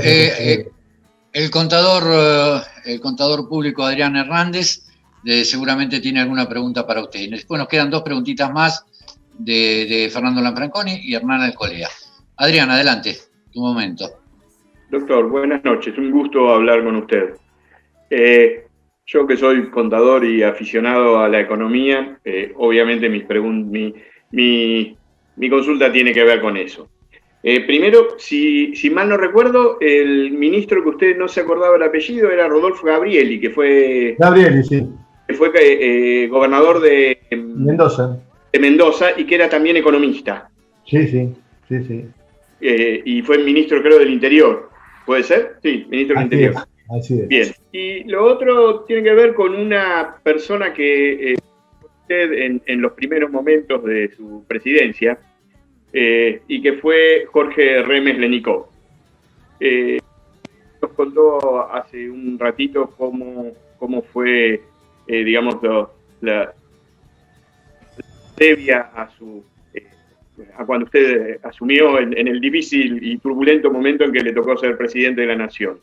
el contador público Adrián Hernández seguramente tiene alguna pregunta para usted. Después nos quedan dos preguntitas más de Fernando Lanfranconi y Hernán Alcolea. Adrián, adelante, tu momento. Doctor, buenas noches, un gusto hablar con usted. Yo que soy contador y aficionado a la economía, obviamente mi Mi consulta tiene que ver con eso. Primero, si mal no recuerdo, el ministro que usted no se acordaba el apellido era Rodolfo Gabrielli, que fue... Gabrielli, sí. Que fue gobernador de Mendoza y que era también economista. Sí. Y fue ministro, creo, del Interior. ¿Puede ser? Sí, ministro del Interior. Así es. Bien. Y lo otro tiene que ver con una persona que usted en los primeros momentos de su presidencia, y que fue Jorge Remes Lenikov. Nos contó hace un ratito cómo fue, digamos, la previa a cuando usted asumió en el difícil y turbulento momento en que le tocó ser presidente de la Nación.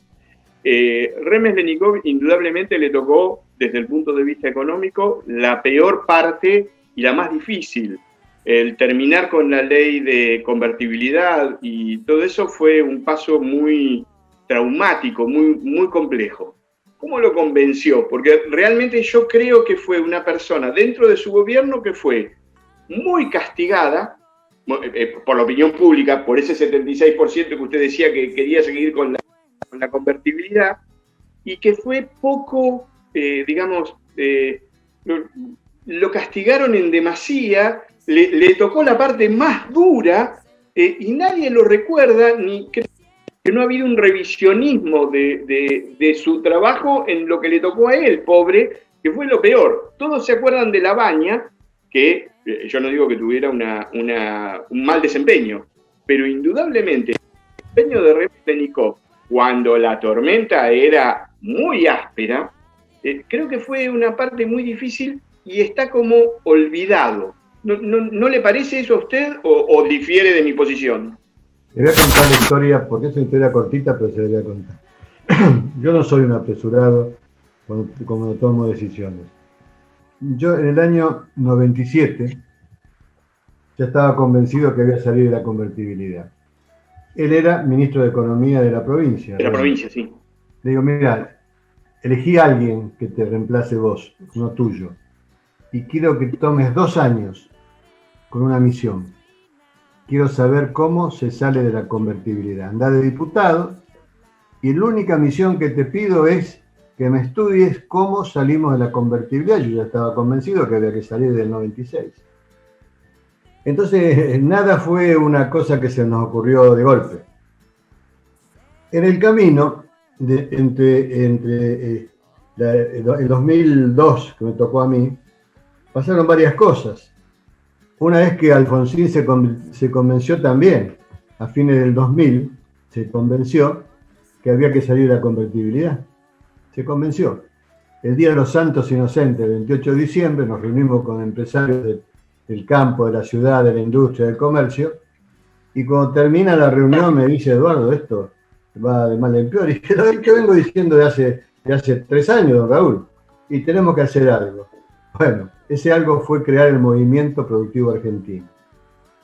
Remes Lenikov indudablemente le tocó, desde el punto de vista económico, la peor parte y la más difícil. El terminar con la ley de convertibilidad y todo eso fue un paso muy traumático, muy complejo. ¿Cómo lo convenció? Porque realmente yo creo que fue una persona dentro de su gobierno que fue muy castigada por la opinión pública, por ese 76% que usted decía que quería seguir con la convertibilidad, y que fue poco, lo castigaron en demasía, le tocó la parte más dura, y nadie lo recuerda, ni creo que no ha habido un revisionismo de su trabajo en lo que le tocó a él, pobre, que fue lo peor. Todos se acuerdan de La Baña, que yo no digo que tuviera un mal desempeño, pero indudablemente el desempeño de Remes Lenikov, cuando la tormenta era muy áspera, creo que fue una parte muy difícil y está como olvidado. ¿No le parece eso a usted o difiere de mi posición? Le voy a contar la historia, porque es una historia cortita, pero se la voy a contar. Yo no soy un apresurado cuando tomo decisiones. Yo en el año 97 ya estaba convencido que había salido de la convertibilidad. Él era ministro de Economía de la provincia. De la provincia, sí. Le digo, mira, elegí a alguien que te reemplace vos, uno tuyo, y quiero que tomes 2 años con una misión. Quiero saber cómo se sale de la convertibilidad. Andá de diputado y la única misión que te pido es que me estudies cómo salimos de la convertibilidad. Yo ya estaba convencido que había que salir del 96. Entonces, nada fue una cosa que se nos ocurrió de golpe. En el camino, entre el 2002, que me tocó a mí, pasaron varias cosas. Una vez que Alfonsín se convenció también, a fines del 2000, se convenció que había que salir de la convertibilidad. Se convenció. El Día de los Santos Inocentes, el 28 de diciembre, nos reunimos con empresarios del campo, de la ciudad, de la industria, del comercio, y cuando termina la reunión me dice, Eduardo, esto va de mal en peor. Y que vengo diciendo de hace 3 años, don Raúl, y tenemos que hacer algo. Bueno, ese algo fue crear el Movimiento Productivo Argentino.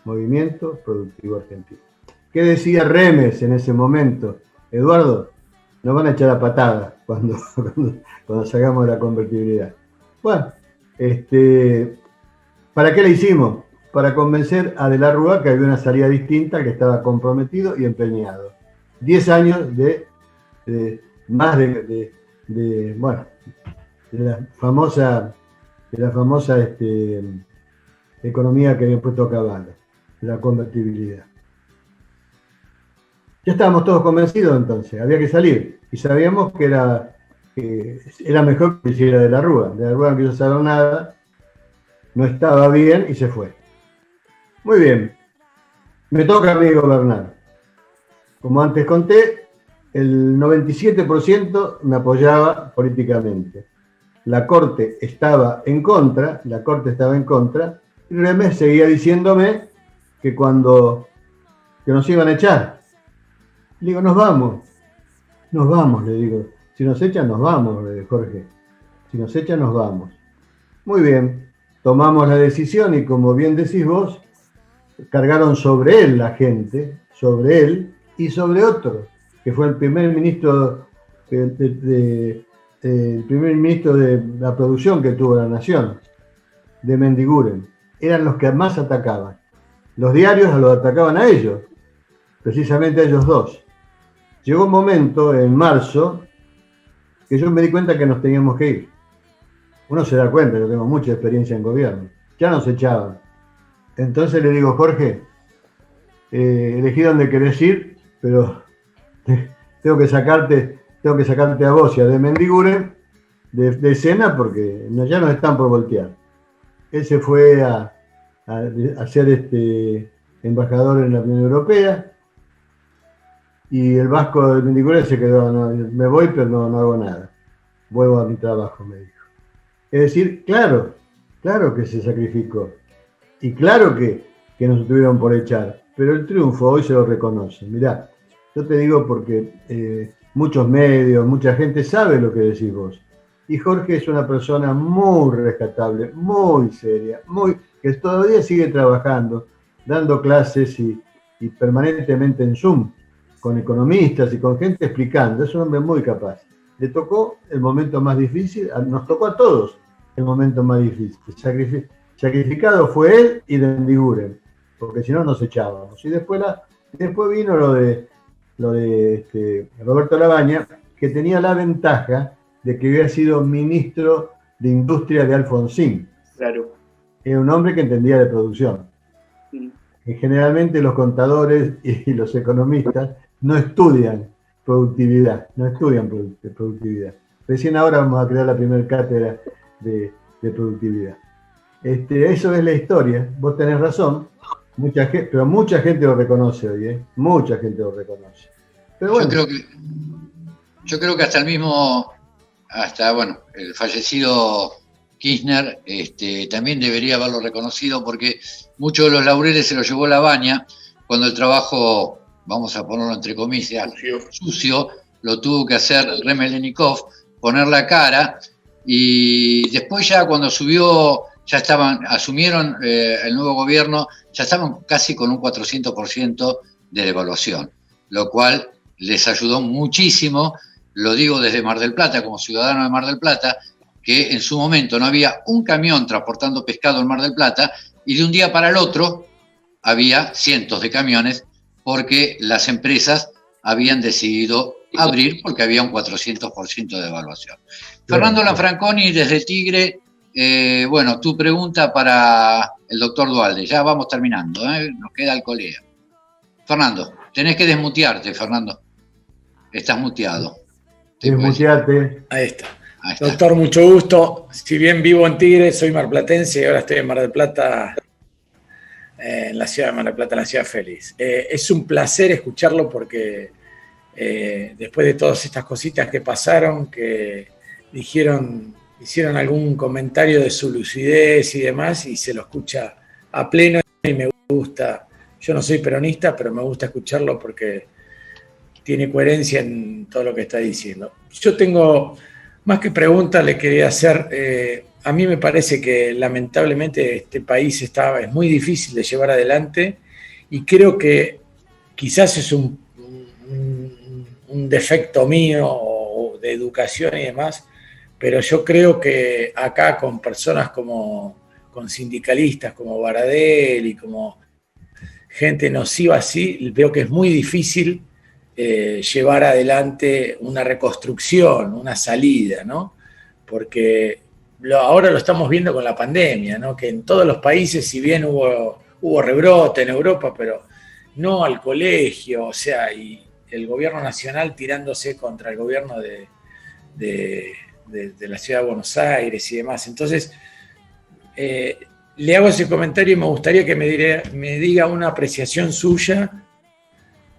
Movimiento Productivo Argentino. ¿Qué decía Remes en ese momento? Eduardo, nos van a echar a patada cuando salgamos de la convertibilidad. Bueno, ¿para qué la hicimos? Para convencer a De la Rúa que había una salida distinta, que estaba comprometido y empeñado. 10 años de la famosa economía que había puesto Caballo, de la convertibilidad. Ya estábamos todos convencidos entonces, había que salir. Y sabíamos que era mejor que hiciera De la Rúa. De la Rúa no quiso saber nada, no estaba bien y se fue. Muy bien, me toca a mí gobernar. Como antes conté, el 97% me apoyaba políticamente. La Corte estaba en contra, y Remes seguía diciéndome que nos iban a echar. Le digo, nos vamos, le digo. Si nos echan, nos vamos, le digo, Jorge. Si nos echan, nos vamos. Muy bien, tomamos la decisión y como bien decís vos, cargaron sobre él la gente, sobre él y sobre otro, que fue el primer ministro de la producción que tuvo la nación, de Mendiguren. Eran los que más atacaban. los diarios los atacaban a ellos, precisamente a ellos dos. Llegó un momento, en marzo, que yo me di cuenta que nos teníamos que ir. Uno se da cuenta, yo tengo mucha experiencia en gobierno. Ya nos echaban. Entonces le digo, Jorge, elegí dónde querés ir, pero tengo que sacarte a vos y a de Mendiguren de escena porque ya nos están por voltear. Él se fue a ser embajador en la Unión Europea y el vasco de Mendiguren se quedó, no, me voy pero no hago nada, vuelvo a mi trabajo, me dijo. Es decir, claro que se sacrificó y claro que nos tuvieron por echar, pero el triunfo hoy se lo reconoce. Mirá, yo te digo porque muchos medios, mucha gente sabe lo que decís vos. Y Jorge es una persona muy rescatable, muy seria, que todavía sigue trabajando, dando clases y permanentemente en Zoom, con economistas y con gente explicando. Es un hombre muy capaz. Le tocó el momento más difícil, nos tocó a todos el momento más difícil. Sacrificado fue él y de Mendiguren, porque si no nos echábamos. Y después vino lo de Roberto Labaña, que tenía la ventaja de que había sido ministro de Industria de Alfonsín. Claro. Era un hombre que entendía de producción. Y generalmente los contadores y los economistas no estudian productividad, Recién ahora vamos a crear la primera cátedra de productividad. Eso es la historia, vos tenés razón, pero mucha gente lo reconoce hoy, mucha gente lo reconoce. Pero bueno. Yo creo que hasta el fallecido Kirchner también debería haberlo reconocido porque muchos de los laureles se los llevó Labaña cuando el trabajo, vamos a ponerlo entre comillas, sucio, lo tuvo que hacer Remes-Lenikov, poner la cara y después ya cuando asumieron el nuevo gobierno, ya estaban casi con un 400% de devaluación, lo cual les ayudó muchísimo. Lo digo desde Mar del Plata, como ciudadano de Mar del Plata, que en su momento no había un camión transportando pescado en Mar del Plata y de un día para el otro había cientos de camiones porque las empresas habían decidido abrir porque había un 400% de devaluación. Fernando Lanfranconi desde Tigre, tu pregunta para el doctor Duhalde. Ya vamos terminando, nos queda el colega. Fernando, tenés que desmutearte, Fernando. Estás muteado. Desmuteate. Ahí está. Doctor, mucho gusto. Si bien vivo en Tigre, soy marplatense y ahora estoy en Mar del Plata, en la ciudad de Mar del Plata, en la ciudad feliz. Es un placer escucharlo porque después de todas estas cositas que pasaron, que hicieron algún comentario de su lucidez y demás, y se lo escucha a pleno y me gusta. Yo no soy peronista, pero me gusta escucharlo porque tiene coherencia en todo lo que está diciendo. Yo tengo, más que preguntas, le quería hacer, a mí me parece que lamentablemente este país es muy difícil de llevar adelante y creo que quizás es un defecto mío o de educación y demás, pero yo creo que acá con personas con sindicalistas como Baradel y como gente nociva así, veo que es muy difícil llevar adelante una reconstrucción, una salida, ¿no? Porque ahora lo estamos viendo con la pandemia, ¿no? Que en todos los países, si bien hubo rebrote en Europa, pero no al colegio, o sea, y el gobierno nacional tirándose contra el gobierno de la ciudad de Buenos Aires y demás. Entonces, le hago ese comentario y me gustaría que me diga una apreciación suya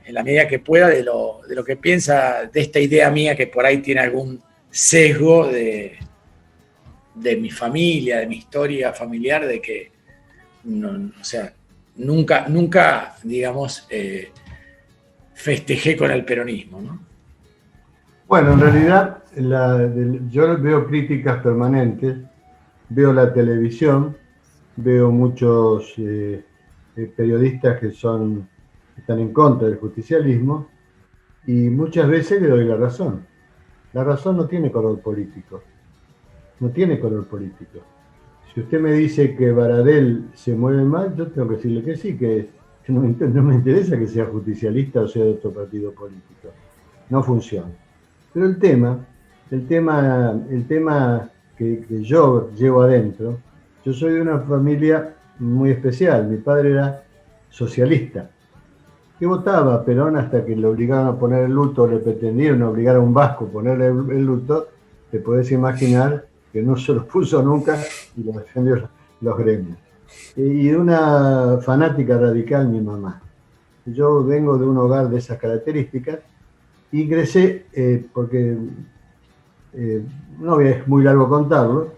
en la medida que pueda de lo que piensa de esta idea mía que por ahí tiene algún sesgo de mi familia, de mi historia familiar, de que nunca digamos, festejé con el peronismo, ¿no? Bueno, en realidad yo veo críticas permanentes, veo la televisión, veo muchos periodistas que están en contra del justicialismo y muchas veces le doy la razón. La razón no tiene color político. Si usted me dice que Baradel se mueve mal, yo tengo que decirle que sí, que no me interesa que sea justicialista o sea de otro partido político. No funciona. Pero el tema que yo llevo adentro, yo soy de una familia muy especial. Mi padre era socialista, que votaba a Perón hasta que le obligaron a poner el luto, le pretendieron obligar a un vasco a ponerle el luto. Te podés imaginar que no se lo puso nunca y lo defendió los gremios. Y de una fanática radical, mi mamá. Yo vengo de un hogar de esas características. Ingresé porque, no es muy largo contarlo,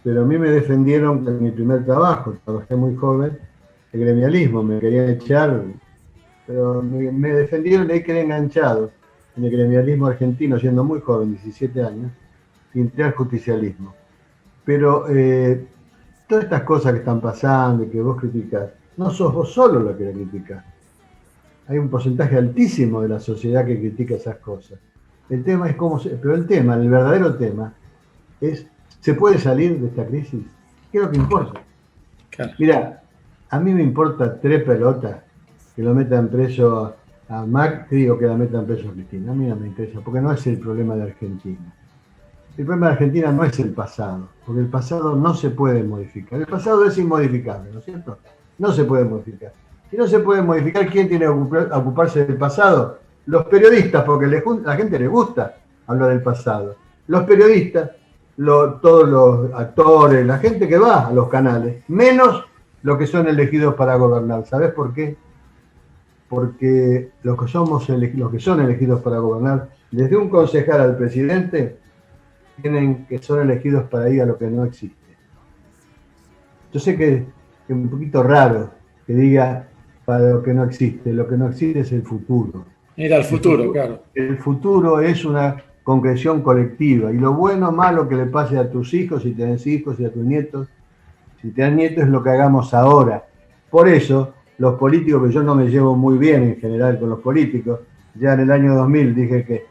pero a mí me defendieron en mi primer trabajo, trabajé muy joven, el gremialismo, me querían echar, pero me defendieron y ahí quedé enganchado en el gremialismo argentino, siendo muy joven, 17 años, y entré al justicialismo. Pero todas estas cosas que están pasando y que vos criticás, no sos vos solo lo que la criticás. Hay un porcentaje altísimo de la sociedad que critica esas cosas. El tema es cómo pero el verdadero tema es, ¿se puede salir de esta crisis? ¿Qué es lo que importa? Claro. Mirá, a mí me importa 3 pelotas que lo metan preso a Macri o que la metan preso a Cristina. A mí no me interesa, porque no es el problema de Argentina. El problema de Argentina no es el pasado, porque el pasado no se puede modificar. El pasado es inmodificable, ¿no es cierto? No se puede modificar. Si no se puede modificar, ¿quién tiene que ocuparse del pasado? Los periodistas, porque la gente le gusta hablar del pasado. Los periodistas, todos los actores, la gente que va a los canales, menos los que son elegidos para gobernar. ¿Sabés por qué? Porque los que son elegidos para gobernar, desde un concejal al presidente, son elegidos para ir a lo que no existe. Yo sé que es un poquito raro que diga para lo que no existe. Lo que no existe es el futuro. Era el futuro, claro. El futuro es una concreción colectiva. Y lo bueno o malo que le pase a tus hijos, si tenés hijos, y a tus nietos, si tenés nietos, es lo que hagamos ahora. Por eso, los políticos, que yo no me llevo muy bien en general con los políticos, ya en el año 2000 dije que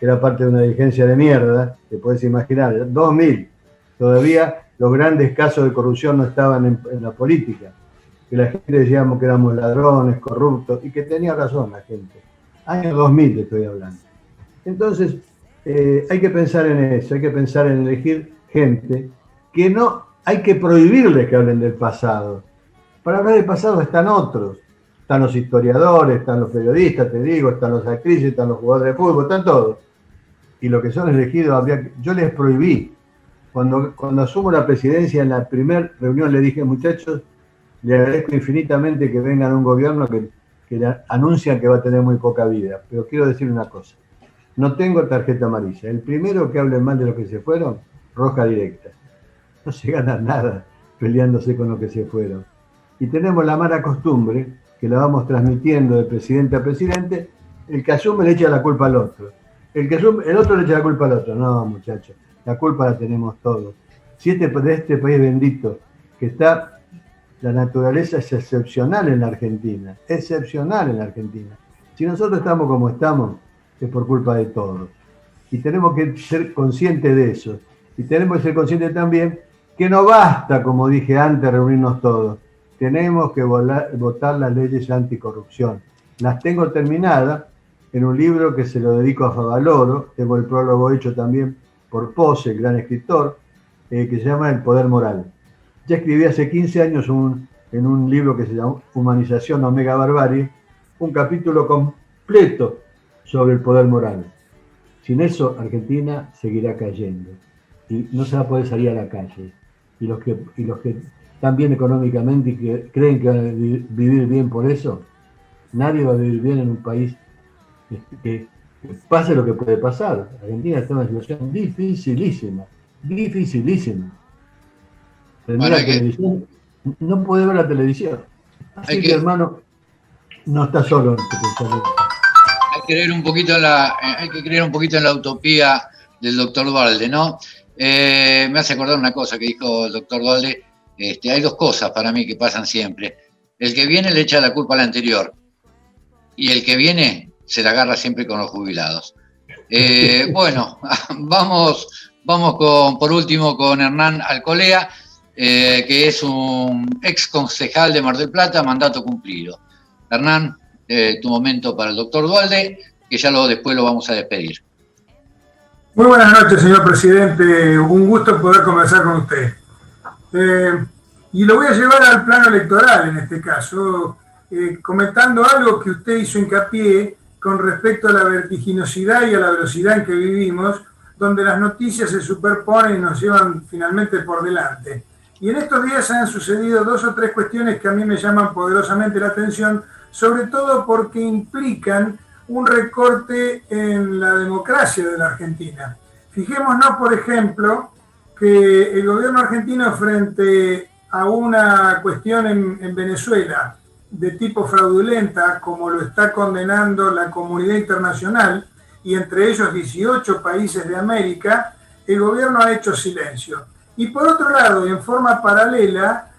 era parte de una dirigencia de mierda, te puedes imaginar, 2000, todavía los grandes casos de corrupción no estaban en la política, que la gente decíamos que éramos ladrones, corruptos, y que tenía razón la gente. Año 2000 te estoy hablando. Entonces, hay que pensar en eso, hay que pensar en elegir gente que no, hay que prohibirles que hablen del pasado. Para hablar del pasado están otros. Están los historiadores, están los periodistas, te digo, están los actrices, están los jugadores de fútbol, están todos. Y los que son elegidos, yo les prohibí. Cuando asumo la presidencia, en la primera reunión le dije, muchachos, le agradezco infinitamente que vengan a un gobierno que anuncian que va a tener muy poca vida. Pero quiero decir una cosa, no tengo tarjeta amarilla. El primero que hable mal de los que se fueron, roja directa. No se gana nada peleándose con los que se fueron. Y tenemos la mala costumbre, que la vamos transmitiendo de presidente a presidente, el que asume le echa la culpa al otro. El otro le echa la culpa al otro. No, muchachos, la culpa la tenemos todos. Si de este país bendito, que está, la naturaleza es excepcional en la Argentina, excepcional en la Argentina. Si nosotros estamos como estamos, es por culpa de todos. Y tenemos que ser conscientes de eso. Y tenemos que ser conscientes también que no basta, como dije antes, reunirnos todos. Tenemos que votar las leyes anticorrupción. Las tengo terminadas en un libro que se lo dedico a Favaloro. Tengo el prólogo hecho también por Pose, el gran escritor, que se llama El Poder Moral. Ya escribí hace 15 años en un libro que se llama Humanización Omega Barbarie, un capítulo completo sobre el poder moral. Sin eso, Argentina seguirá cayendo y no se va a poder salir a la calle. Y los que están bien económicamente y que creen que van a vivir bien por eso, nadie va a vivir bien en un país que pase lo que puede pasar. Argentina está en una situación dificilísima. No puede ver la televisión. Así que, hermano, no está solo en tu pensamiento. Hay que creer un poquito en la utopía del doctor Duhalde, ¿no? Me hace acordar una cosa que dijo el doctor Duhalde. Hay dos cosas para mí que pasan siempre. El que viene le echa la culpa al anterior y el que viene se la agarra siempre con los jubilados. Bueno, vamos por último con Hernán Alcolea. que es un ex concejal de Mar del Plata, mandato cumplido. Hernán, tu momento para el doctor Duhalde, que ya después lo vamos a despedir. Muy buenas noches, señor presidente. Un gusto poder conversar con usted. Y lo voy a llevar al plano electoral en este caso, comentando algo que usted hizo hincapié con respecto a la vertiginosidad y a la velocidad en que vivimos, donde las noticias se superponen y nos llevan finalmente por delante. Y en estos días han sucedido 2 o 3 cuestiones que a mí me llaman poderosamente la atención, sobre todo porque implican un recorte en la democracia de la Argentina. Fijémonos, por ejemplo, que el gobierno argentino, frente a una cuestión en Venezuela de tipo fraudulenta, como lo está condenando la comunidad internacional, y entre ellos 18 países de América, el gobierno ha hecho silencio. Y por otro lado, en forma paralela,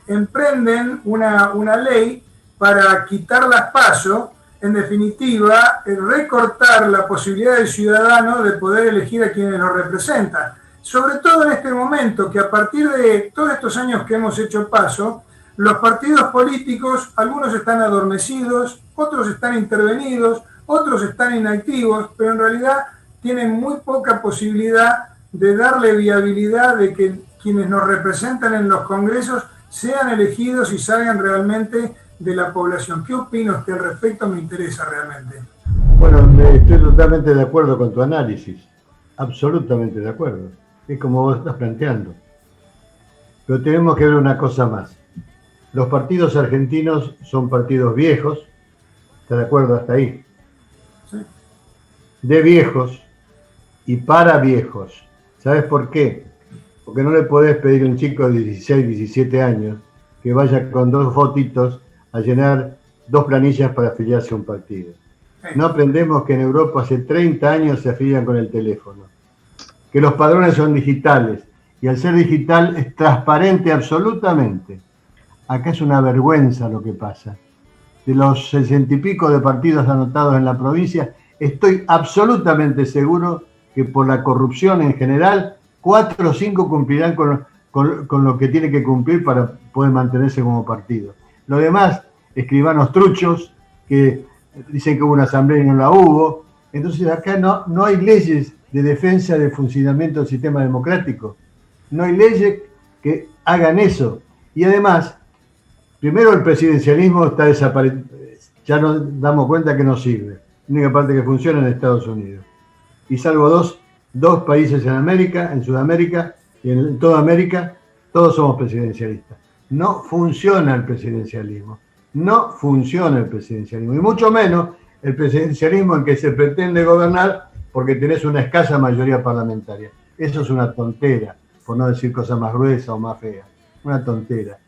emprenden una ley para quitar las PASO, en definitiva, recortar la posibilidad del ciudadano de poder elegir a quienes lo representan. Sobre todo en este momento, que a partir de todos estos años que hemos hecho PASO, los partidos políticos, algunos están adormecidos, otros están intervenidos, otros están inactivos, pero en realidad tienen muy poca posibilidad de darle viabilidad de que quienes nos representan en los congresos sean elegidos y salgan realmente de la población. ¿Qué opina usted al respecto? Me interesa realmente. Bueno, estoy totalmente de acuerdo con tu análisis, absolutamente de acuerdo. Es como vos estás planteando. Pero tenemos que ver una cosa más. Los partidos argentinos son partidos viejos, ¿está de acuerdo hasta ahí? Sí. De viejos y para viejos. ¿Sabes por qué? Porque no le podés pedir a un chico de 16, 17 años que vaya con 2 fotitos a llenar 2 planillas para afiliarse a un partido. No aprendemos que en Europa hace 30 años se afilian con el teléfono, que los padrones son digitales y al ser digital es transparente absolutamente. Acá es una vergüenza lo que pasa. De los 60 y pico de partidos anotados en la provincia, estoy absolutamente seguro que por la corrupción en general, 4 o 5 cumplirán con lo que tiene que cumplir para poder mantenerse como partido. Lo demás, escribanos truchos que dicen que hubo una asamblea y no la hubo. Entonces acá no hay leyes de defensa del funcionamiento del sistema democrático. No hay leyes que hagan eso. Y además, primero el presidencialismo está desaparecido. Ya nos damos cuenta que no sirve. La única parte que funciona es en Estados Unidos. Y salvo dos países en América, en Sudamérica y en toda América, todos somos presidencialistas. No funciona el presidencialismo. No funciona el presidencialismo. Y mucho menos el presidencialismo en que se pretende gobernar porque tenés una escasa mayoría parlamentaria. Eso es una tontera, por no decir cosas más gruesas o más feas. Una tontera.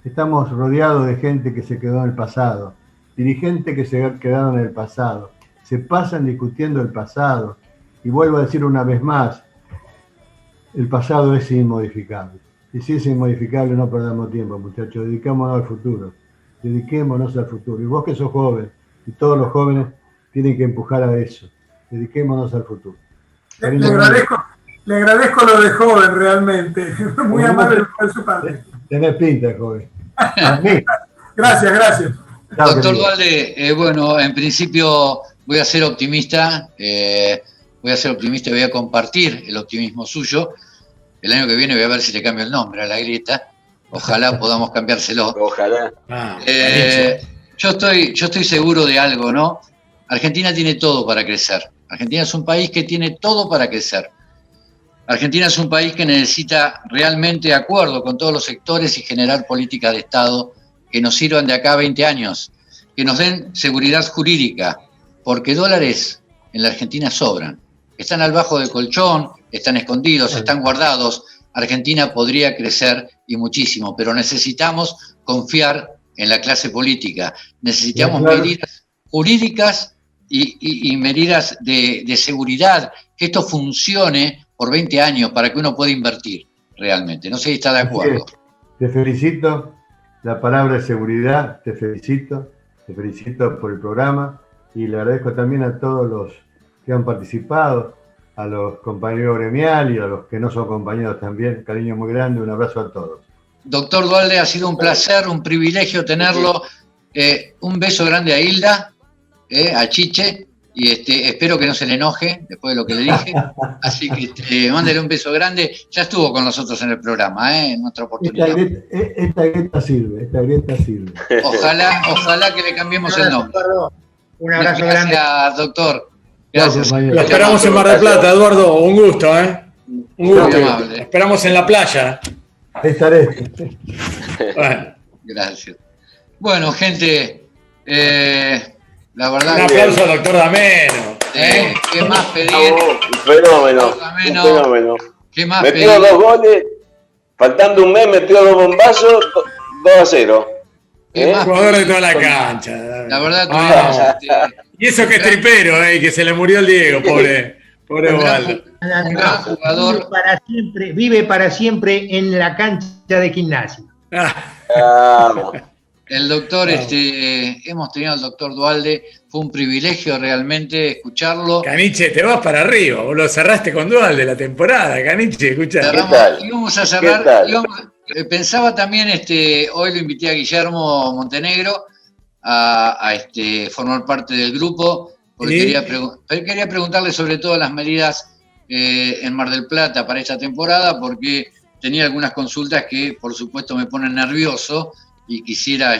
Estamos rodeados de gente que se quedó en el pasado, dirigentes que se quedaron en el pasado. Se pasan discutiendo el pasado. Y vuelvo a decir una vez más, el pasado es inmodificable. Y si es inmodificable, no perdamos tiempo, muchachos. Dediquémonos al futuro. Dediquémonos al futuro. Y vos que sos joven, y todos los jóvenes tienen que empujar a eso. Dediquémonos al futuro. Le agradezco lo de joven, realmente. Muy amable por su parte. Tenés pinta, joven. Gracias. Doctor Duhalde, bueno, en principio voy a ser optimista. Voy a compartir el optimismo suyo. El año que viene voy a ver si le cambio el nombre a la grieta. Ojalá podamos cambiárselo. Ojalá. Yo estoy seguro de algo, ¿no? Argentina tiene todo para crecer. Argentina es un país que tiene todo para crecer. Argentina es un país que necesita realmente acuerdo con todos los sectores y generar políticas de Estado que nos sirvan de acá a 20 años, que nos den seguridad jurídica, porque dólares en la Argentina sobran. Están al bajo del colchón, están escondidos, están guardados. Argentina podría crecer y muchísimo, pero necesitamos confiar en la clase política. Necesitamos medidas jurídicas y medidas de seguridad, que esto funcione por 20 años para que uno pueda invertir realmente. No sé si está de acuerdo. Te felicito, la palabra es seguridad, te felicito por el programa y le agradezco también a todos los que han participado. a los compañeros gremiales y a los que no son compañeros también. Cariño muy grande, un abrazo a todos. Doctor Duhalde, ha sido un placer, un privilegio tenerlo. Un beso grande a Hilda, a Chiche, y espero que no se le enoje después de lo que le dije. Así que mándele un beso grande. Ya estuvo con nosotros en el programa, en otra oportunidad. Esta grieta sirve. Ojalá que le cambiemos el nombre. Un abrazo grande. Gracias, doctor. Gracias. Lo esperamos en Mar del Plata, Eduardo. Un gusto, Un gusto. Muy amable. Lo esperamos en la playa. Estaré. Bueno. Gracias. Bueno, gente, la verdad. Un aplauso al doctor Dameno. ¿Qué más pedir? Un fenómeno. ¿Qué más metió pedir? 2 goles, faltando un mes, metió 2 bombazos, 2-0. Jugador de toda la cancha. La verdad, tuvimos. Y eso que es tripero, que se le murió el Diego, pobre Osvaldo. Un gran jugador. Vive para siempre en la cancha de gimnasia. El doctor, hemos tenido al doctor Duhalde, fue un privilegio realmente escucharlo. Caniche, te vas para arriba, vos lo cerraste con Duhalde la temporada, Caniche, escuchá. Íbamos a cerrar, pensaba también, hoy lo invité a Guillermo Montenegro a formar parte del grupo, porque quería preguntarle sobre todo las medidas en Mar del Plata para esta temporada, porque tenía algunas consultas que por supuesto me ponen nervioso y quisiera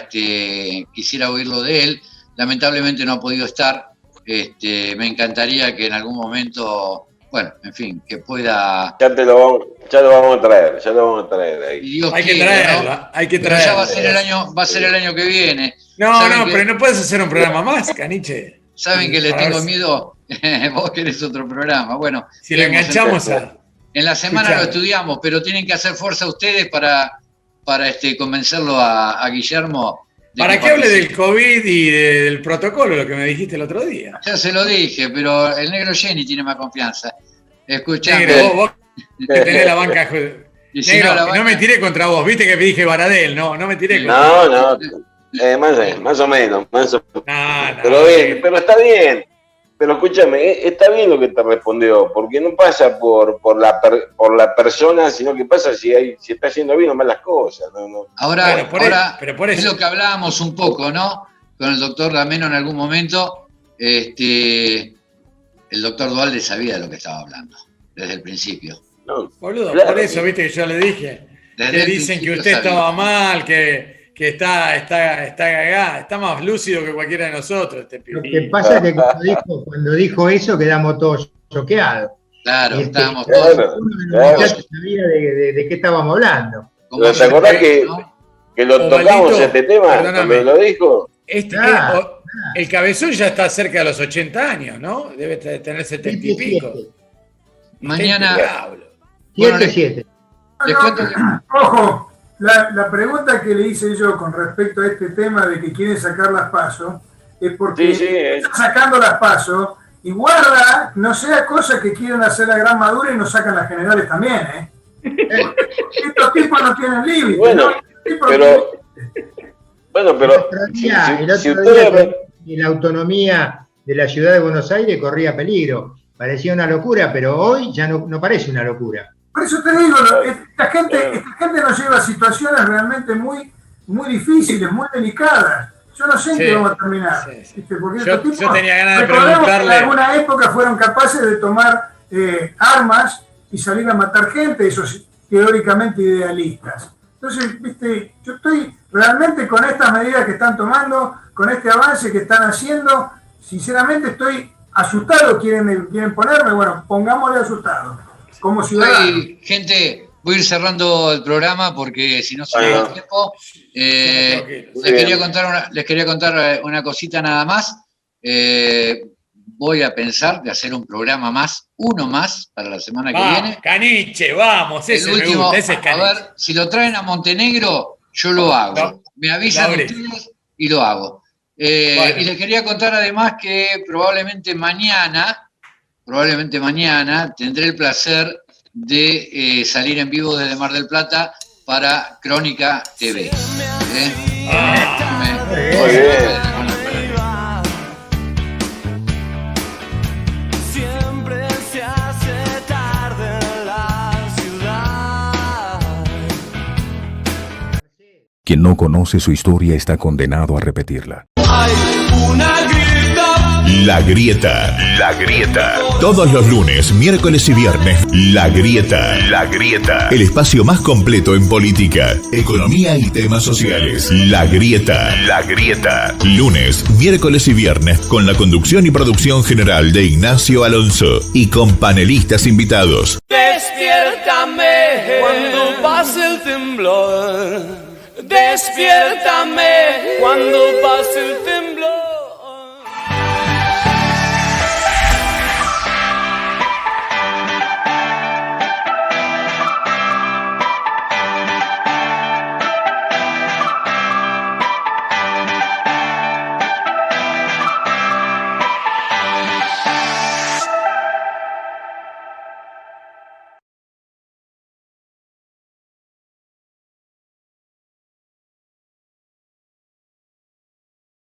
oírlo de él. Lamentablemente no ha podido estar. Me encantaría que en algún momento, bueno, en fin, que pueda. Ya lo vamos a traer ahí. Hay que traerla. Pero ya va a ser el año que viene. Pero no puedes hacer un programa más, Caniche. Saben que le tengo miedo. Vos querés otro programa. Bueno, si lo enganchamos en la semana lo estudiamos, pero tienen que hacer fuerza ustedes para convencerlo a Guillermo. Para que hable del COVID y del protocolo, lo que me dijiste el otro día. Ya se lo dije, pero el negro Jenny tiene más confianza. Escuchame. Negro, vos que tenés la banca. Negro, no me tiré contra vos, viste que me dije Baradel, no me tiré contra vos. Más o menos. Pero bien, pero está bien. Pero escúchame, está bien lo que te respondió, porque no pasa por la persona, sino que pasa si está haciendo bien o mal las cosas. Ahora es lo que hablábamos un poco, ¿no? Con el doctor Dameno en algún momento. El doctor Duhalde sabía de lo que estaba hablando, desde el principio. Boludo, claro, por eso, viste que yo le dije. Que dicen que usted estaba mal, que está más lúcido que cualquiera de nosotros. Lo que pasa es que cuando dijo eso quedamos todos choqueados. Claro, estábamos todos. Claro. Sabía de qué estábamos hablando. ¿Te acordás que lo tocamos este tema cuando lo dijo? El Cabezón ya está cerca de los 80 años, ¿no? Debe tener 70 y pico. Mañana. 7. Ojo. La pregunta que le hice yo con respecto a este tema de que quieren sacar las PASO es porque están sacando las PASO y guarda, no sea cosa que quieren hacer la gran madura y nos sacan las generales también, Estos tipos no tienen límite. Bueno, pero si ustedes la autonomía de la ciudad de Buenos Aires corría peligro. Parecía una locura, pero hoy ya no parece una locura. Por eso te digo, esta gente nos lleva a situaciones realmente muy, muy difíciles, muy delicadas. Yo no sé en qué vamos a terminar. Porque yo tenía ganas de preguntarle. Que en alguna época fueron capaces de tomar armas y salir a matar gente, esos teóricamente idealistas. Entonces, yo estoy realmente con estas medidas que están tomando, con este avance que están haciendo, sinceramente estoy asustado. ¿Quieren ponerme? Bueno, pongámosle asustado. Como ciudadano. Gente, voy a ir cerrando el programa porque si no se me da el tiempo. Les quería contar una cosita nada más. Voy a pensar de hacer un programa más, uno más, para la semana que viene. Caniche, vamos, ese me gusta, ese es Caniche. A ver, si lo traen a Montenegro, yo lo hago. Me avisan ustedes y lo hago. Y les quería contar además que probablemente mañana tendré el placer de salir en vivo desde Mar del Plata para Crónica TV. Muy bien. Siempre se hace Quien no conoce su historia está condenado a repetirla. Hay una grieta. La Grieta. La Grieta. Todos los lunes, miércoles y viernes, La Grieta. La Grieta. El espacio más completo en política, economía y temas sociales. La Grieta. La Grieta. Lunes, miércoles y viernes, con la conducción y producción general de Ignacio Alonso y con panelistas invitados. Despiértame cuando pase el temblor. Despiértame cuando pase el temblor.